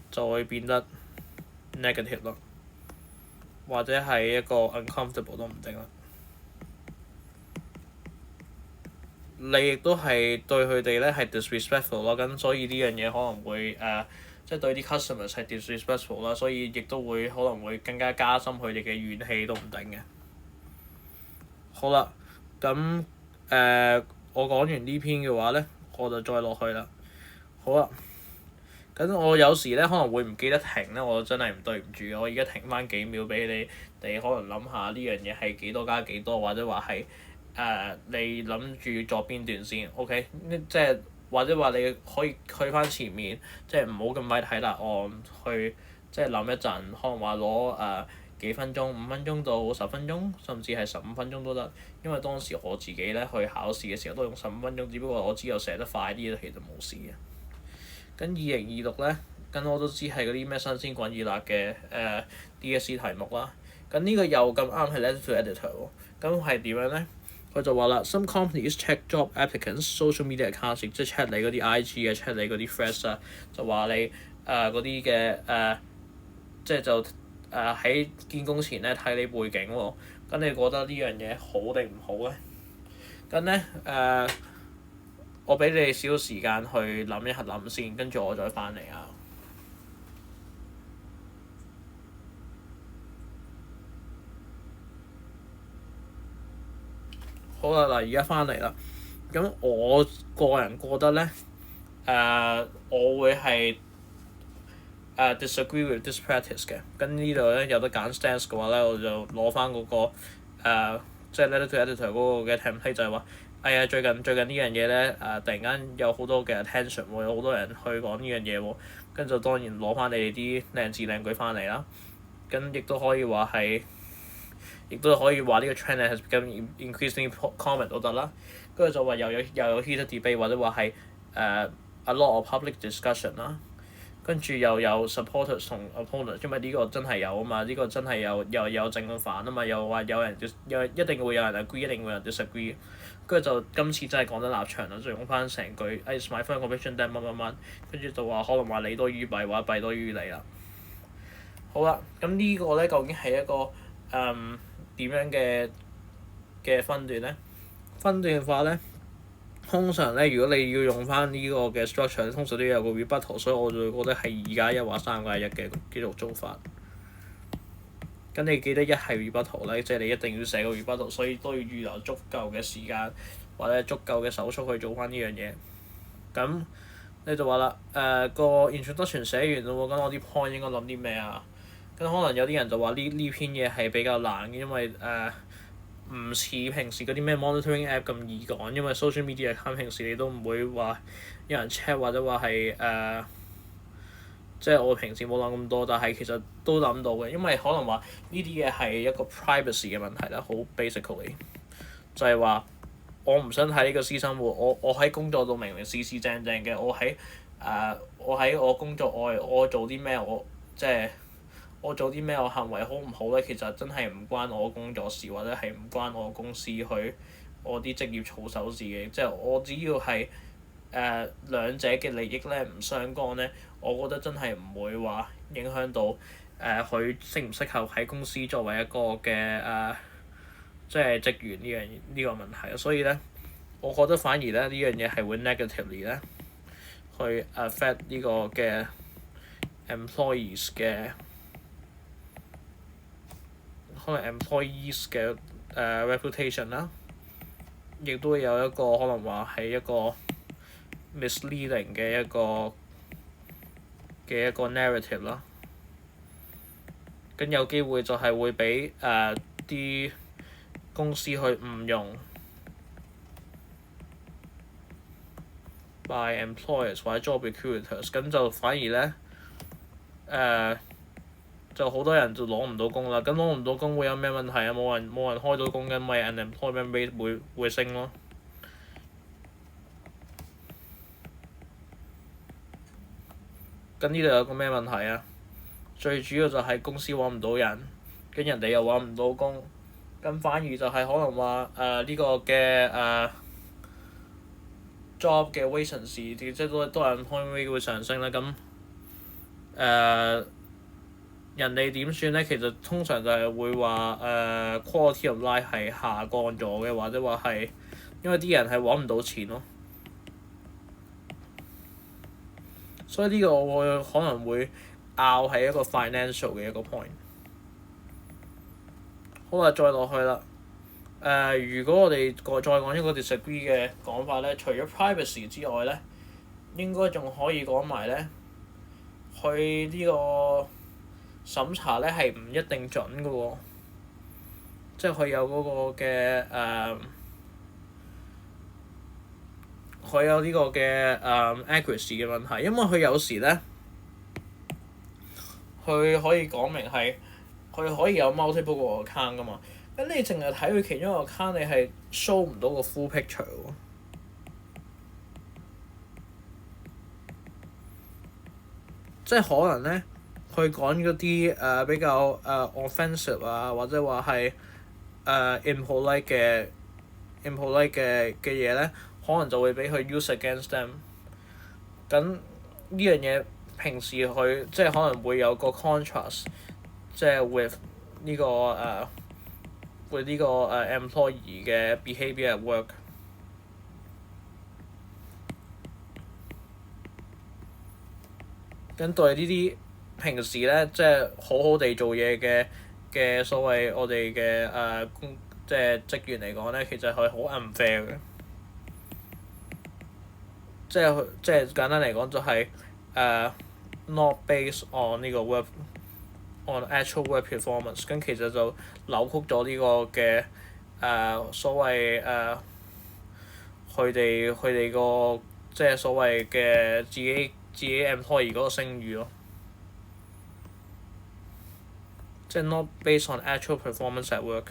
就會變得 negative 咯，或者係一個 uncomfortable 都唔定啦。你亦都係對佢哋咧係 disrespectful 咯，咁所以呢樣嘢可能會即係對啲 customers 係 disrespectful 啦，所以亦都會可能會更加加深佢哋嘅怨氣都唔定嘅。好啦，咁我講完呢篇嘅話咧，我就再落去啦。好啦，咁我有時咧可能會唔記得停咧，我真係唔對唔住嘅。我而家停翻幾秒俾你哋可能諗下呢樣嘢係幾多加幾多，或者話係你諗住作邊段先 ，OK？即係或者話你可以去翻前面，即係唔好咁快睇答案，去即係諗一陣，可能話攞幾分鐘、5分鐘到10分鐘，甚至係15分鐘都得。因為當時我自己咧去考試嘅時候都用15分鐘，只不過我知我寫得快啲，其實冇事嘅。跟2026咧，咁我都知係嗰啲咩新鮮滾熱辣嘅DSE 題目啦。咁呢個又咁啱係 letter to editor 喎，咁係點樣咧？佢就話啦 ，some companies check job applicants social media accounts，即係 check 你嗰啲 IG 啊，check 你嗰啲 friends 啊，就話你嗰啲嘅即係就喺見工前咧睇你背景喎。咁你覺得呢樣嘢好定唔好咧？咁咧我俾你少少時間去諗一諗先，跟住我再翻嚟啊。好啦，嗱，而家翻嚟啦。咁我個人覺得咧，我會係disagree with this practice 嘅。咁呢度咧有得揀 stance 嘅話咧，我就攞翻嗰個即係 letter to editor 嗰個嘅 template 就係話，哎呀最近呢樣嘢咧突然間有好多嘅 attention 喎，有好多人去講呢樣嘢喎，跟住當然攞翻你哋啲靚字靚句翻嚟啦。咁亦都可以話係。亦都可以話呢個 trend has become increasingly common 都得啦。跟住就話又有 heated debate 或者話係a lot of public discussion 啦。跟住又有 supporters 同 opponents，因為呢個真係有啊嘛，呢個真係有正反啊嘛，又話有人一定會有人 agree，一定會有人 disagree。跟住就今次真係講得立場啦，就用翻成句 It's my first conviction that 乜乜乜，跟住就話可能話利多於弊，或者弊多於利啦。好啦，咁呢個咧究竟係一個點樣嘅分段咧？分段法咧，通常咧，如果你要用翻呢個嘅 structure，通常都要有個 rebuttal，所以我就會覺得係2+1或3+1嘅繼續做法。咁你記得一係 rebuttal 咧，即係你一定要寫個 rebuttal，所以都要預留足夠嘅時間或者足夠嘅手速去做翻呢樣嘢。咁你就話啦，個 introduction 寫完啦喎，咁我啲 point 應該諗啲咩啊？咁可能有啲人就話呢篇嘢係比較難嘅，因為唔似平時嗰啲咩 monitoring app 咁易講，因為 social media account 平時你都唔會話有人 check 或者話係即係我平時冇諗咁多，但係其實都諗到嘅，因為可能話呢啲嘢係一個 privacy 嘅問題啦，好 basically 就係話我唔想睇呢個私生活，我喺工作度明明四四正正嘅，我喺我工作外我做啲咩即係。我做啲咩？我行為好唔好咧？其實真係唔關我工作事，或者係唔關我公司我啲職業操守事嘅。即係我只要係兩者嘅利益咧唔相干咧，我覺得真係唔會話影響到佢適唔適合喺公司作為一個嘅即係職員呢個問題。所以咧，我覺得反而咧呢樣嘢係會 negatively 咧去 affect 呢個嘅 employees 嘅。可能 employees 嘅reputation 啦，亦都有一個可能話係一個 misleading 嘅一個narrative 啦。咁有機會就係會俾啲公司去誤用 by employers 或者 job recruiters，咁就反而咧就好多人就攞唔到工啦，咁攞唔到工會有咩問題啊？冇人開到工，因為 unemployment rate 會升咯。咁呢度有個咩問題啊？最主要就係公司揾唔到人，跟人哋又揾唔到工，咁反而就係可能話呢個嘅 job 嘅 vacancy，即係都係 employment rate 會上升啦。咁人哋點算咧？其實通常就係會話quality of life 係下降咗嘅，或者話係因為啲人係揾唔到錢咯。所以呢個我會可能會拗係一個 financial 嘅一個 point。好啦，再落去啦。如果我哋再講一個 disagree 嘅講法咧，除咗 privacy 之外咧，應該仲可以講埋咧，佢呢個審查咧係唔一定準嘅喎，即係佢有嗰個嘅佢有呢個嘅accuracy 嘅問題，因為佢有時咧，佢可以講明係佢可以有 multiple 個 account 噶嘛，咁你淨係睇佢其中一個 account，你係 show 唔到個 full picture 喎。即係可能咧，佢講嗰啲比較offensive 啊，或者話係impolite 嘅嘢咧，可能就會俾佢 use against them。咁呢樣嘢平時佢即係可能會有個 contrast，即係 with 呢個with 呢個employee 嘅 behaviour at work。咁對呢啲平時咧，即係好好地做嘢嘅所謂我哋嘅即係職員嚟講咧，其實係好 unfair 嘅。即係簡單嚟講就係not based on 呢個 on actual work performance， 咁其實就扭曲咗呢個嘅所謂佢哋個即係所謂嘅自己 employee 嗰個聲譽咯。即係 not based on actual performance at work，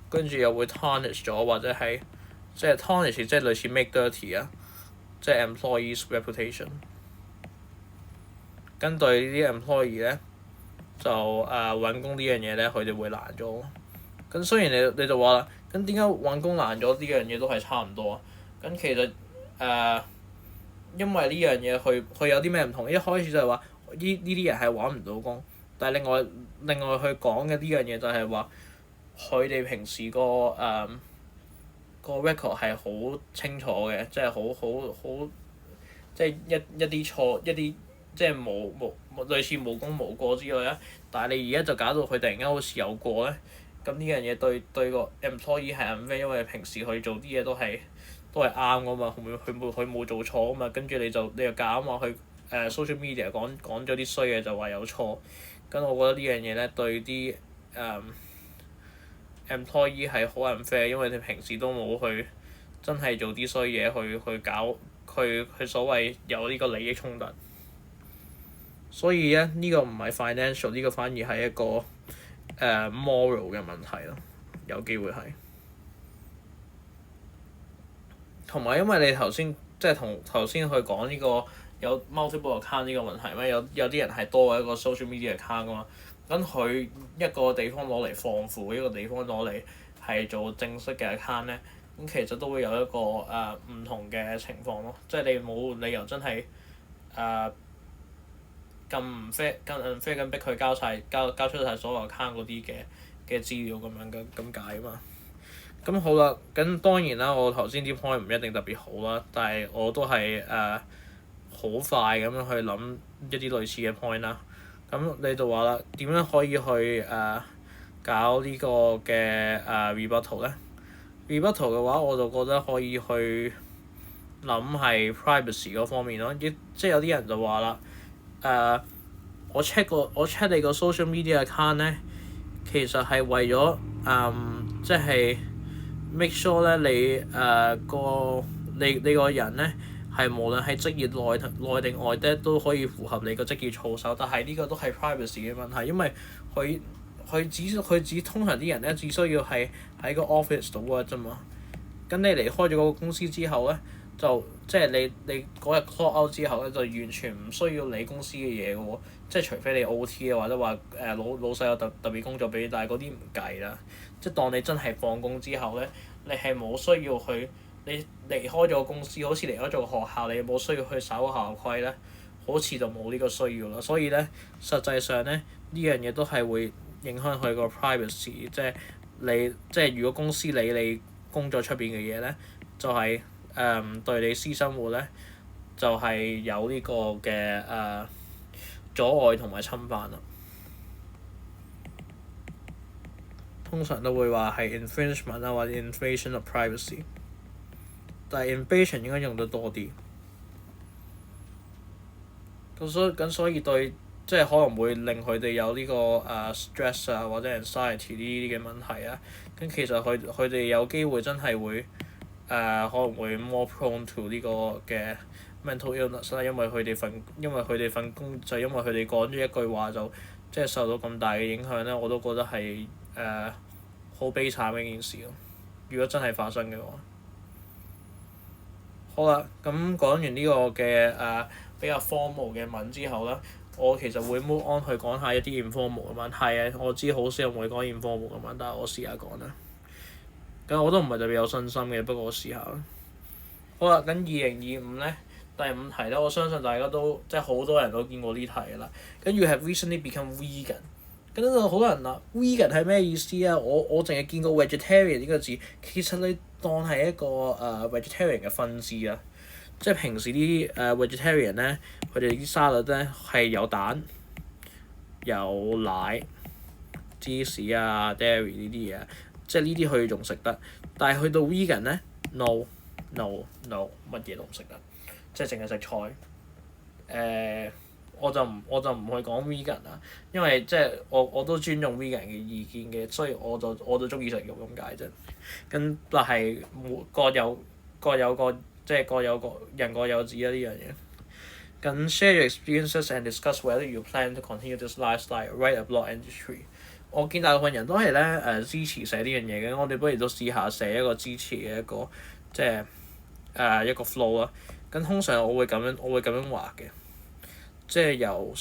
跟住又會 tarnish 咗，或者係即係 tarnish 即係類似 make dirty 啊，即係 employees reputation。跟對呢啲 employee 咧，就揾工呢樣嘢咧，佢哋會難咗。咁雖然你就話啦，咁點解揾工難咗呢樣嘢都係差唔多啊？咁其實因為呢樣嘢佢有啲咩唔同？一開始就係話呢啲人係揾唔到工，但係另外佢講嘅呢樣嘢就係話佢哋平時個record 係好清楚嘅，即係好即係一啲錯一啲即係冇類似無功無過之類啦。但係你而家就搞到佢突然間好似有過咧，咁呢樣嘢對個 employee 係 unfair，因為平時佢做啲嘢都係啱噶嘛，佢冇做錯啊嘛，跟住你就夾硬話佢social media 講咗啲衰嘢就話有錯，咁我覺得呢樣嘢咧對啲employee 係好 unfair，因為你平時都冇去真係做啲衰嘢去搞佢所謂有呢個利益衝突，所以咧呢個唔係 financial， 呢個反而係一個moral 嘅問題咯，有機會係。同埋因為你頭先即係同頭先去講呢個有 multiple account 呢個問題咩？有啲人係多過一個 social media account 噶嘛，咁佢一個地方攞嚟放負，一個地方攞嚟係做正式嘅 account 咧，咁其實都會有一個唔同嘅情況咯，即係你冇理由真係咁唔 fair 咁逼佢交出晒所有 account 嗰啲嘅資料咁解啊嘛。咁好啦，咁當然啦，我頭先啲 point 唔一定特別好啦，但係我都係好快咁樣去諗一啲類似嘅 point 啦。咁你就話啦，點樣可以去搞呢個嘅rebuttal 咧 ？rebuttal 嘅話，我就覺得可以去諗係 privacy 嗰方面咯。即係有啲人就話啦，我 check 你個 social media account 咧，其實係為咗即係 make sure 咧你個人咧係無論係職業內定外的都可以符合你個職業操守，但係呢個都係 privacy 嘅問題，因為佢只通常啲人咧只需要係喺個 office 度 work 啫嘛。咁你離開咗嗰個公司之後咧，就即係你嗰日 clock out 之後咧，就完全唔需要理公司嘅嘢嘅喎。即係除非你 OT 啊，或者話老細有特別工作俾你，但係嗰啲唔計啦。即係當你真係放工之後咧，你係冇需要去，你離開咗公司，好似離開咗個學校，你冇需要去守校規咧，好似就冇呢個需要啦。所以咧，實際上咧，呢樣嘢都係會影響佢個 privacy，即係如果公司理你工作出邊嘅嘢咧，就係、對你私生活咧，就係、有呢個嘅阻礙同埋侵犯啦。通常都會話係 infringement 啊，或者 invasion of privacy，但係 invasion 應該用得多啲。所以對，即係可能會令佢哋有呢個stress 啊，或者 anxiety 呢啲嘅問題啊。咁其實佢哋有機會真係會可能會 more prone to 呢個嘅 mental illness 啦，因為佢哋份工就因為佢哋講咗一句話就即係受到咁大嘅影響咧，我都覺得係好悲慘嘅一件事咯。如果真係發生嘅話，好啦，咁講完呢個嘅比較 formal 嘅文之後咧，我其實會 move on 去講下一啲 informal 嘅文。係啊，我知好少人會講 informal 嘅文，但係我試下講啦。咁我都唔係特別有信心嘅，不過我試下啦。好啦，咁2025咧第5題咧，我相信大家都即係好多人都見過呢題㗎啦。咁 You have recently become vegan。咁呢度好多人啦，vegan 係咩意思啊？我淨係見過 vegetarian 呢個字，其實你當係一個vegetarian 嘅分支啊。即係平時啲vegetarian 咧，佢哋啲沙律咧係有蛋、有奶、芝士啊、dairy 呢啲嘢，即係呢啲佢仲食得。但係去到 vegan 咧 ，no，乜嘢都唔食得，即係淨係食菜。我就唔去講 vegan 啦，因為即係我都尊重 vegan 嘅意見嘅，所以我就中意食肉咁解啫。咁但係各有即係各有人各有志啦呢樣嘢。咁 share your experiences and discuss whether you plan to continue this lifestyle. Write a blog entry。我見大部分人都係咧支持寫呢樣嘢嘅，我哋不如都試下寫一個支持嘅一個即係一個 flow 啦。咁通常我會咁樣畫嘅。即係由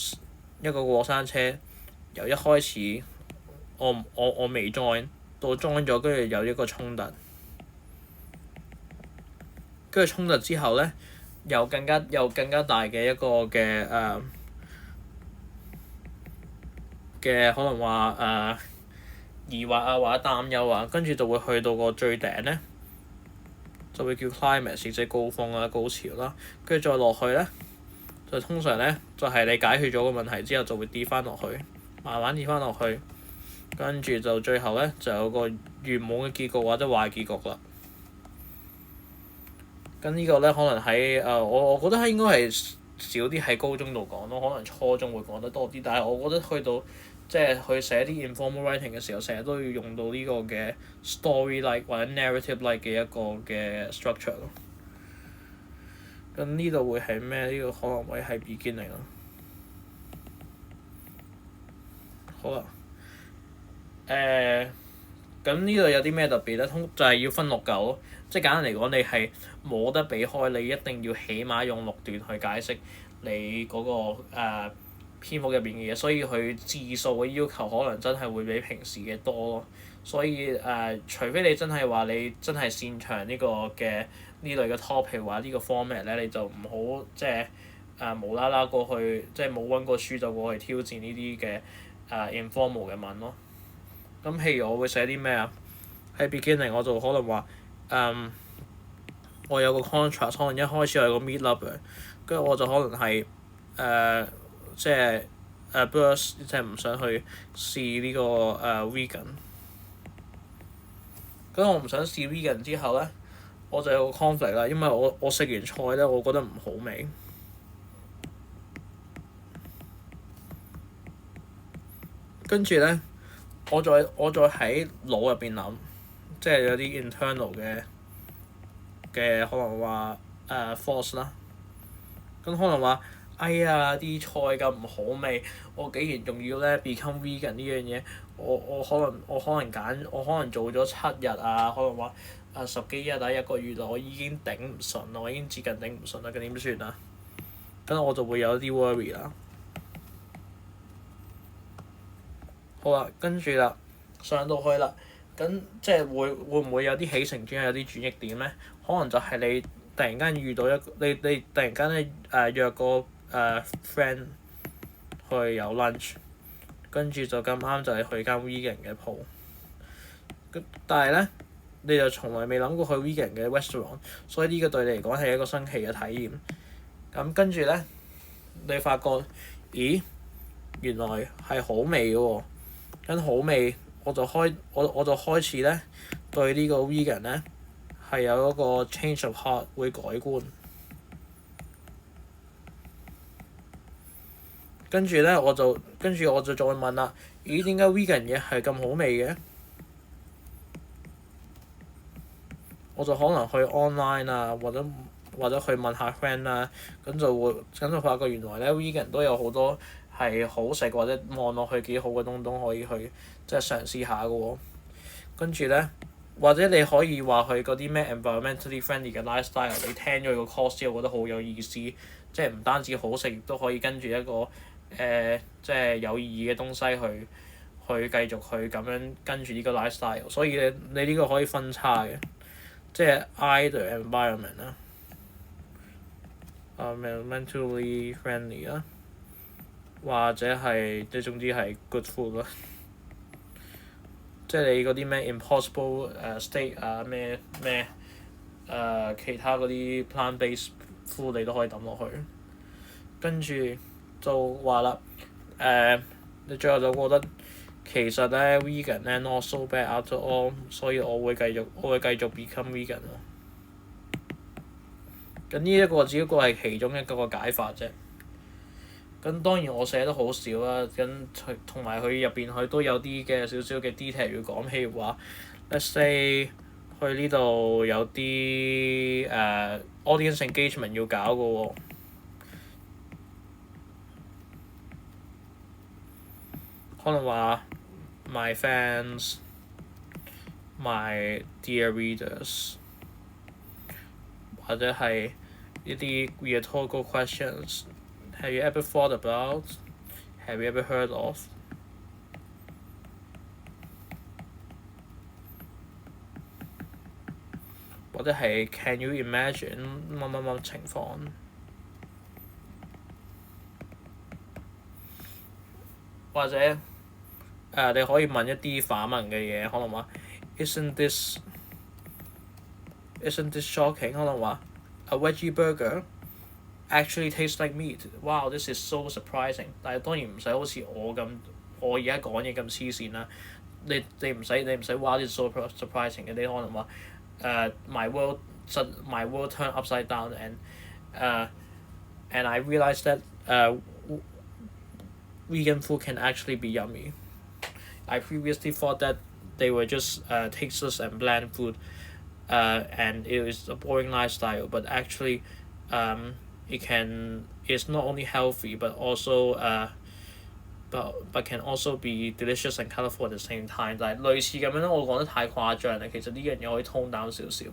一個過山車，由一開始我未 join 到 join 咗，跟住有一個衝突，跟住衝突之後咧，有更加大嘅一個嘅可能話疑惑啊或者擔憂啊，跟住就會去到個最頂咧，就會叫 climax 即係高峰啦、高潮啦，跟住再落去咧。就通常咧，就係你解決咗個問題之後，就會跌翻落去，慢慢跌翻落去，跟住就最後咧就有個圓滿嘅結局或者壞結局啦。咁呢個咧可能喺我覺得應該係少啲喺高中度講咯，可能初中會講得多啲。但係我覺得去到即係去寫啲 informal writing 嘅時候，成日都要用到呢個嘅 story-like 或者 narrative-like 嘅一個嘅 structure 咯。咁呢度會係咩？呢個可能會係 beginning 咯。好啦，咁呢度有啲咩特別咧？就係要分6嚿咯。即係簡單嚟講，你係冇得避開，你一定要起碼用6段去解釋你嗰個篇幅入邊嘅嘢，所以佢字數嘅要求可能真係會比平時嘅多咯。所以除非你真係話你真係擅長呢個嘅呢類嘅 topic 話呢個 format 咧，你就唔好即係無啦啦過去，即係冇溫過書就過去挑戰呢啲嘅informal 嘅文咯。咁譬如我會寫啲咩啊？喺 beginning 我就可能話我有個 contrast， 可能一開始我有個 meet up 嘅，跟住我就可能係即係burst， 即係唔想去試呢個vegan。咁我唔想試 vegan 之後咧，我就有個 conflict 啦，因為我食完菜咧，我覺得唔好味。跟住咧，我再喺腦入邊諗，即係有啲 internal 嘅可能話force 啦。咁可能話，哎呀啲菜咁唔好味，我竟然仲要咧 become vegan 呢樣嘢，我可能做咗7日啊，可能話10幾日啊1個月我已經頂唔順啦，我已經接近頂唔順啦，咁點算啊？咁我就會有啲 worry 啦。好啦，跟住啦，上到去啦，咁即係會唔會有啲起承轉合有啲轉捩點咧？可能就係你突然間遇到你突然間咧約個friend 去有 lunch，跟住就咁啱就係去間 vegan 嘅鋪。但係咧，你就從來未諗過去 vegan 嘅 restaurant，所以呢個對你嚟講係一個新奇嘅體驗。咁跟住咧，你發覺，咦，原來係好味嘅喎，跟好味我就開始咧對呢個 vegan 咧係有一個 change of heart 會改觀。跟住咧我就再問啦，咦，點解 vegan 嘢係咁好味嘅？我就可能去 online 啊，或者去問下 friend 啦，咁就發覺原來咧 vegan 都有好多係好食或者望落去幾好嘅東可以去即係嘗試下嘅喎。跟住咧，或者你可以話佢嗰啲咩 environmentally friendly 嘅 lifestyle，你聽咗個 course 之後覺得好有意思，即係唔單止好食，亦都可以跟住一個即係有意義嘅東西去繼續去咁樣跟住呢個 lifestyle。所以你呢個可以分叉嘅。即係 either environment 啦，mentally friendly 啦，或者係即係總之係 good food 啦。即係你嗰啲咩 impossible steak 啊，咩其他嗰啲 plant-based food 你都可以抌落去。跟住就話啦，你最後就覺得其實咧 vegan 咧 not so bad after all， 所以我會繼續 become vegan 咯。咁呢一個只不過係其中一個解法啫。咁當然我寫得好少啦，咁同埋佢入邊佢都有啲嘅少少嘅 detail 要講，譬如話 let's say 去呢度有啲audience engagement 要搞嘅喎。可能話 my fans, my dear readers， 或者係一啲 rhetorical questions。Have you ever thought about? Have you ever heard of? 或者係 Can you imagine 乜情況？或者你可以問一啲反問嘅嘢，可能話 Isn't this shocking？ 可能話 A veggie burger actually tastes like meat. Wow, this is so surprising。但係當然唔使好似我而家講嘢咁黐線啦。你唔使wow this is so surprising 嘅，你可能話my world turned upside down and I realized that vegan food can actually be yummy. I previously thought that they were just tasteless and bland food, and it was a boring lifestyle. But actually, it's not only healthy but also but can also be delicious and colourful at the same time。但係類似咁樣咧，我講得太誇張啦。其實呢樣嘢可以 tone down 少少。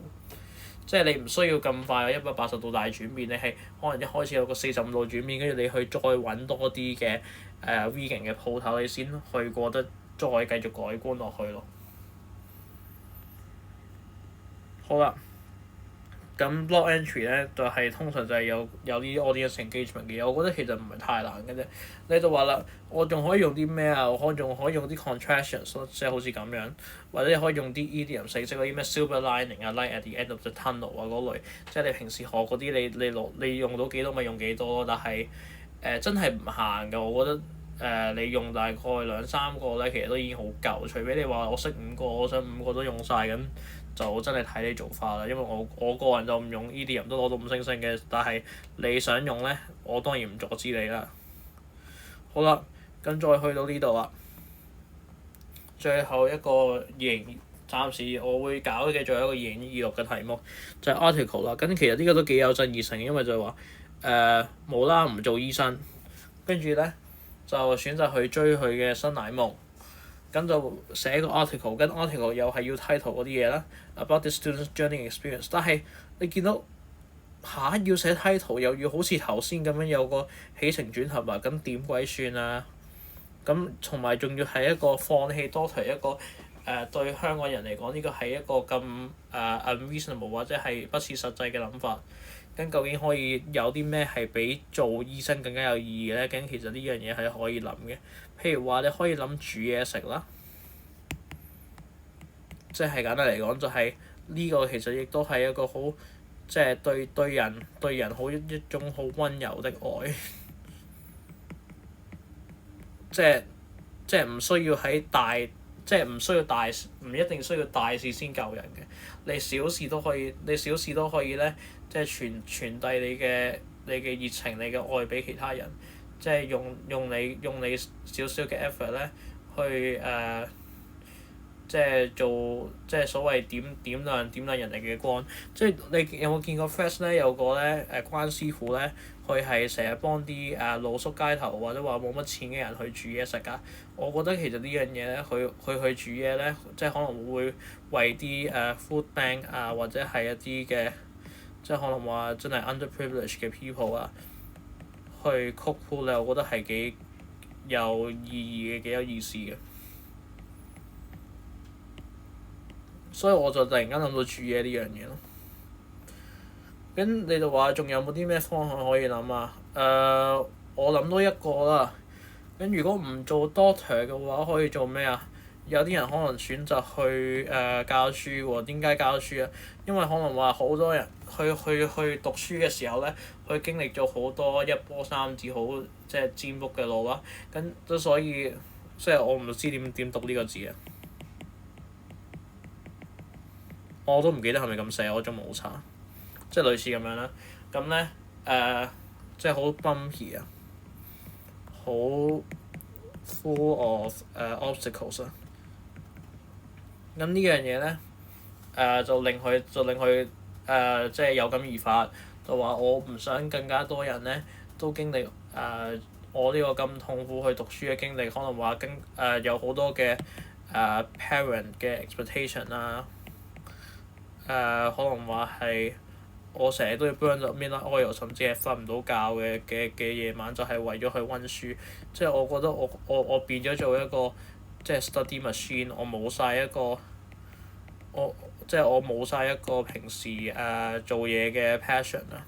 即係你唔需要咁快有180度大轉變，你係可能一開始有個45度轉變，跟住你去再揾多啲嘅vegan 嘅鋪頭，你先去過得再繼續改觀落去咯。好啦，咁 blog entry 咧就係通常就係有啲 audience engagement 嘅嘢，我覺得其實唔係太難嘅啫。你就話啦，我仲可以用啲咩啊？我仲可以用啲 contractions 咯，即係好似咁樣，或者你可以用啲 idiom 形式嗰啲咩 silver lining 啊 light at the end of the tunnel 啊嗰類，即係你平時學嗰啲你用到幾多咪用幾多咯。但係真係唔限㗎，我覺得你用大概2-3個咧，其實都已經好夠。除非你話我識5個，我想5個都用晒咁。就真係睇你做法啦，因為我個人就唔用 idiom 都攞到5星星嘅，但係你想用咧，我當然唔阻止你啦。好啦，咁再去到呢度啦，最後一個暫時我會搞嘅最後一個2026嘅題目就係 article 啦。咁其實呢個都幾有爭議性，因為就係話冇啦唔做醫生，跟住咧就選擇去追佢嘅生涯夢。咁就寫個 article， 跟 article 又係要 title 嗰啲嘢啦 ，about the student's journey experience。但係你見到要寫 title 又要好似頭先咁樣有個起承轉合啊，咁點鬼算啊？咁同埋仲要係一個放棄多提一個對香港人嚟講，呢個係一個咁unreasonable 或者係不切實際嘅諗法。咁究竟可以有啲咩係比做醫生更加有意義咧？咁其實呢樣嘢係可以諗嘅。譬如話你可以諗煮嘢食啦，即係簡單嚟講就係呢個其實亦都係一個好即係對人好一種好溫柔的愛，即係即係唔需要喺大。即係唔需要大，唔一定需要大事先救人嘅。你小事都可以，你小事都可以咧，即係傳遞你嘅熱情、你嘅愛俾其他人。即係用你少少嘅 effort 咧，去即係做即係所謂點亮人哋嘅光。即係你有冇見過 Fresh 咧？有個咧關師傅咧，佢係成日幫啲露宿街頭或者話冇乜錢嘅人去煮嘢食㗎。我覺得其實呢樣嘢咧，佢去煮嘢咧，即係可能會為啲food bank 啊，或者係一啲嘅，即係可能話真係 underprivileged 嘅 people 啊，去 cook food 咧，我覺得係幾有意義嘅，幾有意思嘅。所以我就突然間諗到煮嘢呢樣嘢咯。咁你就話仲有冇啲咩方向可以諗啊？我諗到一個啦。咁如果唔做 doctor 嘅話，可以做咩啊？有啲人可能選擇去教書喎。點解教書啊？因為可能話好多人去讀書嘅時候咧，佢經歷咗好多一波三折好即係占卜嘅路啦。咁都所以即係我唔知點讀呢個字啊！我都唔記得係咪咁寫，我仲冇查，即係類似咁樣啦。咁咧即係好 bumpy 啊，好 full of obstacles 啊。咁呢樣嘢咧就令佢即係有感而發，就話我唔想更加多人咧都經歷我呢個咁痛苦去讀書嘅經歷，可能話有好多嘅parent 嘅 expectation 啦。可能話係我成日都要 burn 咗 midnight oil，甚至係瞓唔到覺嘅夜晚，就係為咗去温書。即係我覺得我變咗做一個即係 study machine，我冇晒一個我冇晒一個平時做嘢嘅 passion 啊。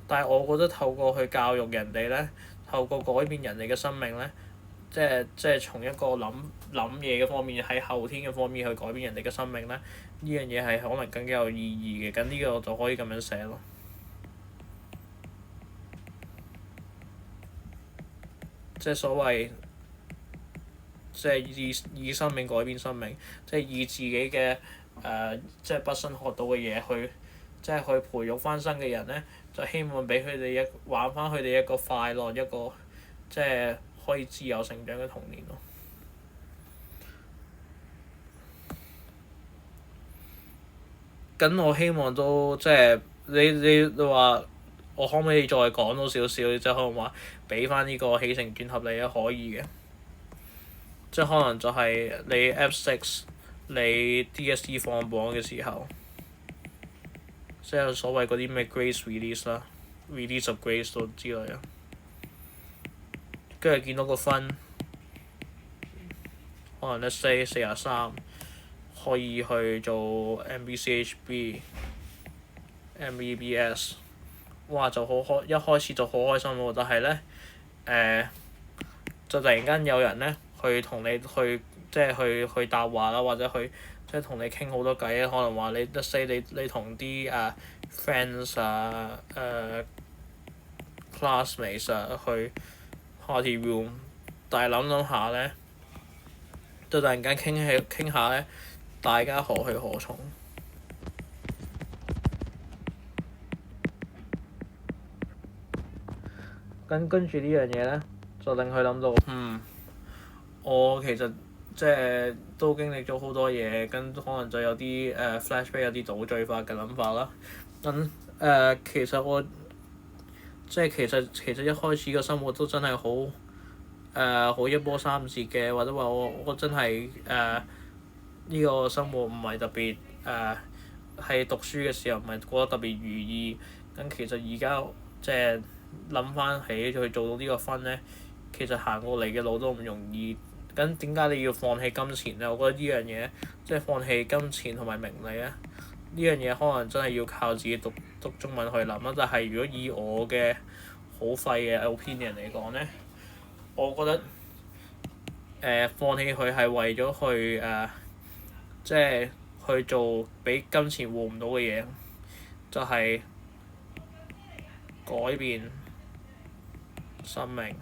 但係我覺得透過去教育人哋咧，透過改變人哋嘅生命咧，即係從一個諗嘢嘅方面，喺後天嘅方面去改變人哋嘅生命咧，呢樣嘢係可能更加有意義嘅。咁呢個我就可以咁樣寫咯。即係所謂，即係以生命改變生命，即係以自己嘅即係畢生學到嘅嘢去，即係去培育翻新嘅人咧，就希望俾佢哋還翻佢哋一個快樂，一個即係可以自由成長嘅童年咯。咁我希望都即係你話我可唔可以再講多少少？即係可能話俾翻呢個起承轉合你啊，可以嘅。即係可能就係你 F6 你 DSE 放榜嘅時候，即係所謂嗰啲咩 Grace Release 啦，Release of Grace 都之類啊。跟住見到個分，可能let's say 43，可以去做 MBCHB、MEBS，哇就一開始就好開心喎。但係咧就突然間有人咧去同你即係去答話啦，或者即係同你傾好多偈啊。可能話你let's say你同啲friends classmates 去 party room， 但係諗下咧，就突然間傾下咧，大家何去何從？跟住呢樣嘢咧，就令佢諗到，我其實即係都經歷咗好多嘢，跟可能就有啲flashback 有啲倒敍法嘅諗法啦。咁其實我即係其實一開始嘅生活都真係好一波三折嘅，或者話我真係呢個生活唔係特別係讀書嘅時候唔係過得特別如意。咁其實而家即係諗翻起佢做到呢個分咧，其實行過嚟嘅路都唔容易，咁點解你要放棄金錢咧？我覺得呢樣嘢即係放棄金錢同埋名利咧，呢樣嘢可能真係要靠自己讀中文去諗啦。但係如果以我嘅好廢嘅 opinion 嚟講咧，我覺得放棄佢係為咗去即係去做比金錢換唔到嘅嘢，就係改變生命，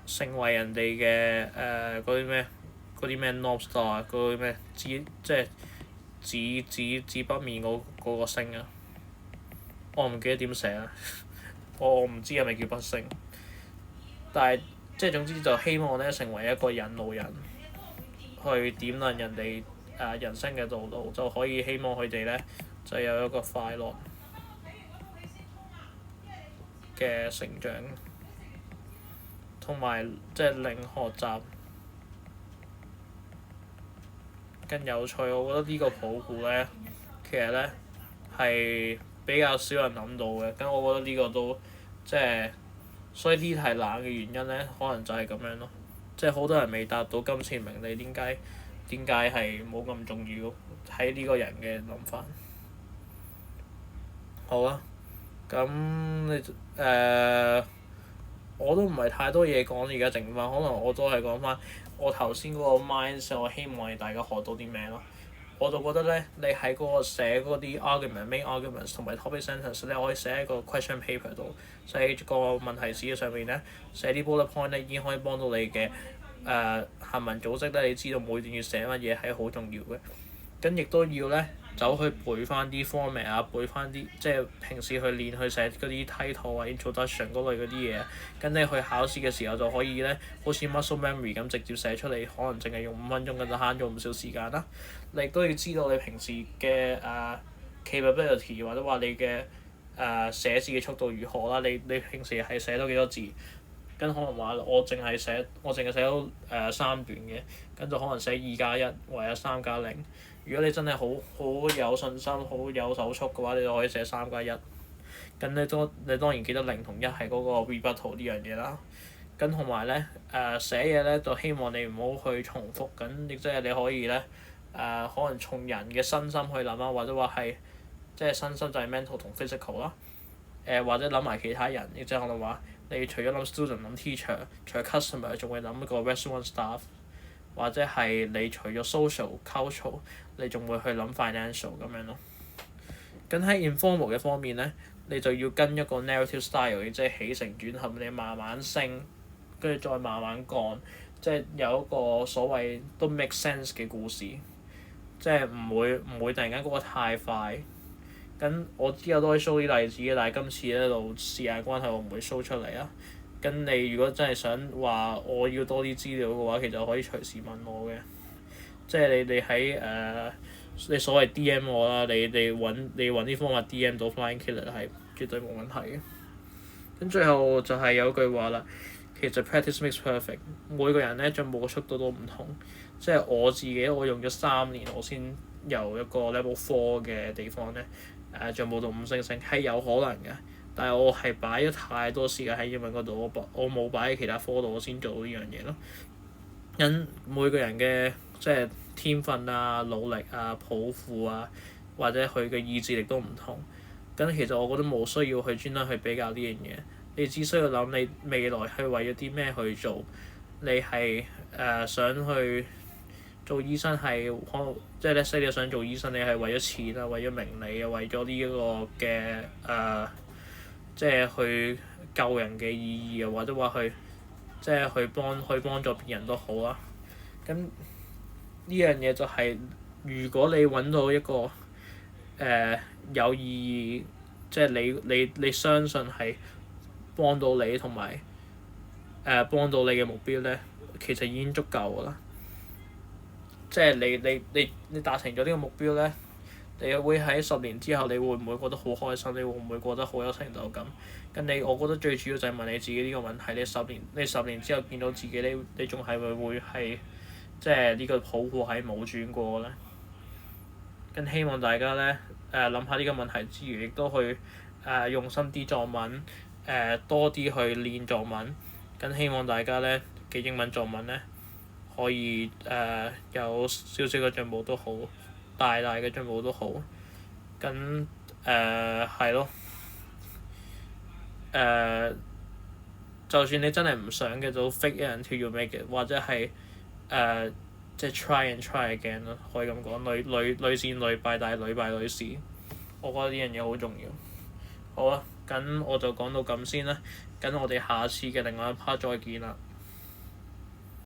成為人哋嘅嗰啲咩 North Star 嗰啲咩即係指北面嗰個星啊！我唔記得點寫啦，我唔知係咪叫北星，但係即係總之就希望咧成為一個引路人，去點亮人哋人生嘅道路，就可以希望佢哋咧就有一個快樂嘅成長，同埋即係令學習更有趣。我覺得呢個抱負咧，其實咧係比較少人諗到嘅。咁我覺得呢個都即係，所以呢題難嘅原因咧，可能就係咁樣咯。即係好多人未達到金錢名利，點解係冇咁重要？喺呢個人嘅諗法。好啊，咁你我都唔係太多嘢講，而家剩翻，可能我都係講翻我頭先嗰個 mindset，我希望大家學到啲咩咯。我就覺得咧，你喺嗰個寫嗰啲 main arguments 同埋 topic sentence 咧，可以寫喺個 question paper 度，寫個問題紙上面咧，寫啲 bullet point 咧，已經可以幫到你嘅行文組織咧。你知道每段要寫乜嘢係好重要嘅。咁亦都要咧走去背翻啲 format 啊，背翻啲即係平時去練去寫嗰啲 title 啊、introduction 嗰類嗰啲嘢。咁你去考試嘅時候就可以咧，好似 muscle memory 咁直接寫出嚟，可能淨係用5分鐘咁就慳咗唔少時間啦。你亦都要知道你平時嘅capability 或者話你嘅寫字嘅速度如何啦。你平時係寫到幾多字？跟可能話我淨係寫到3段嘅，跟住可能寫2+1或者3+0。如果你真係好有信心、好有手速嘅話，你就可以寫3+1。咁你當然記得0同1係嗰個 rebuttal 呢樣嘢啦。咁同埋咧寫嘢咧就希望你唔好去重複，咁亦即係你可以咧可能從人嘅身心去諗啦，或者話係即係身心就係 mental 同 physical 啦。或者諗埋其他人，亦即係可能話你除咗諗 student 諗 teacher，除咗 customer 仲會諗一個 restaurant staff，或者係你除咗 social cultural，你仲會去諗 financial 咁樣咯。咁喺 informal 嘅方面咧，你就要跟一個 narrative style，即係起承轉合，你慢慢升，跟住再慢慢降，即係有一個所謂都 make sense 嘅故事，即係唔會突然間嗰個太快。咁我之後都可以 show 啲例子嘅，但係今次咧就時間關係，我唔會 show 出嚟啊。咁你如果真係想話我要多啲資料嘅話，其實可以隨時問我嘅。即係你喺你所謂 DM 我啦，你揾啲方法 DM 到 Flying Killer 係絕對冇問題嘅。咁最後就係有句話啦，其實 practice makes perfect。每個人咧進步嘅速度都唔同，即係我自己我用咗3年，我先由一個 level 4嘅地方咧進步到5星星係有可能嘅，但係我係擺咗太多時間喺英文嗰度，我冇擺喺其他科度，我先做到呢樣嘢咯。因每個人嘅即係天分啊、努力啊、抱負啊，或者佢嘅意志力都唔同。咁其實我覺得冇需要去專登去比較呢樣嘢，你只需要諗你未來係為咗啲咩去做。你係想去做醫生係可能即係let's say你想做醫生，你係為咗錢啊、為咗名利啊、為咗呢一個嘅即係去救人嘅意義啊，或者話去即係去幫助別人都好啦。咁呢樣嘢就係、如果你揾到一個有意義，即係你相信係幫到你同埋幫到你嘅目標咧，其實已經足夠㗎啦。即係你達成咗呢個目標咧，你會喺10年之後，你會唔會覺得好開心？你會唔會覺得好有成就感？咁我覺得最主要就係問你自己呢個問題：你十年之後見到自己，你仲係咪會係即係呢個抱負係冇轉過咧？咁希望大家咧諗下呢個問題之餘，亦都去用心啲作文，多啲去練作文。咁希望大家咧嘅英文作文咧，可以有少少嘅進步都好，大大嘅進步都好。咁係咯。就算你真係唔想嘅，就 fake it until you make it，或者係即係 try and try again 咯，可以咁講。屢戰屢敗，但係屢敗屢試。我覺得呢樣嘢好重要。好啊，咁我就講到咁先啦。咁我哋下次嘅另外一 part 再見啦。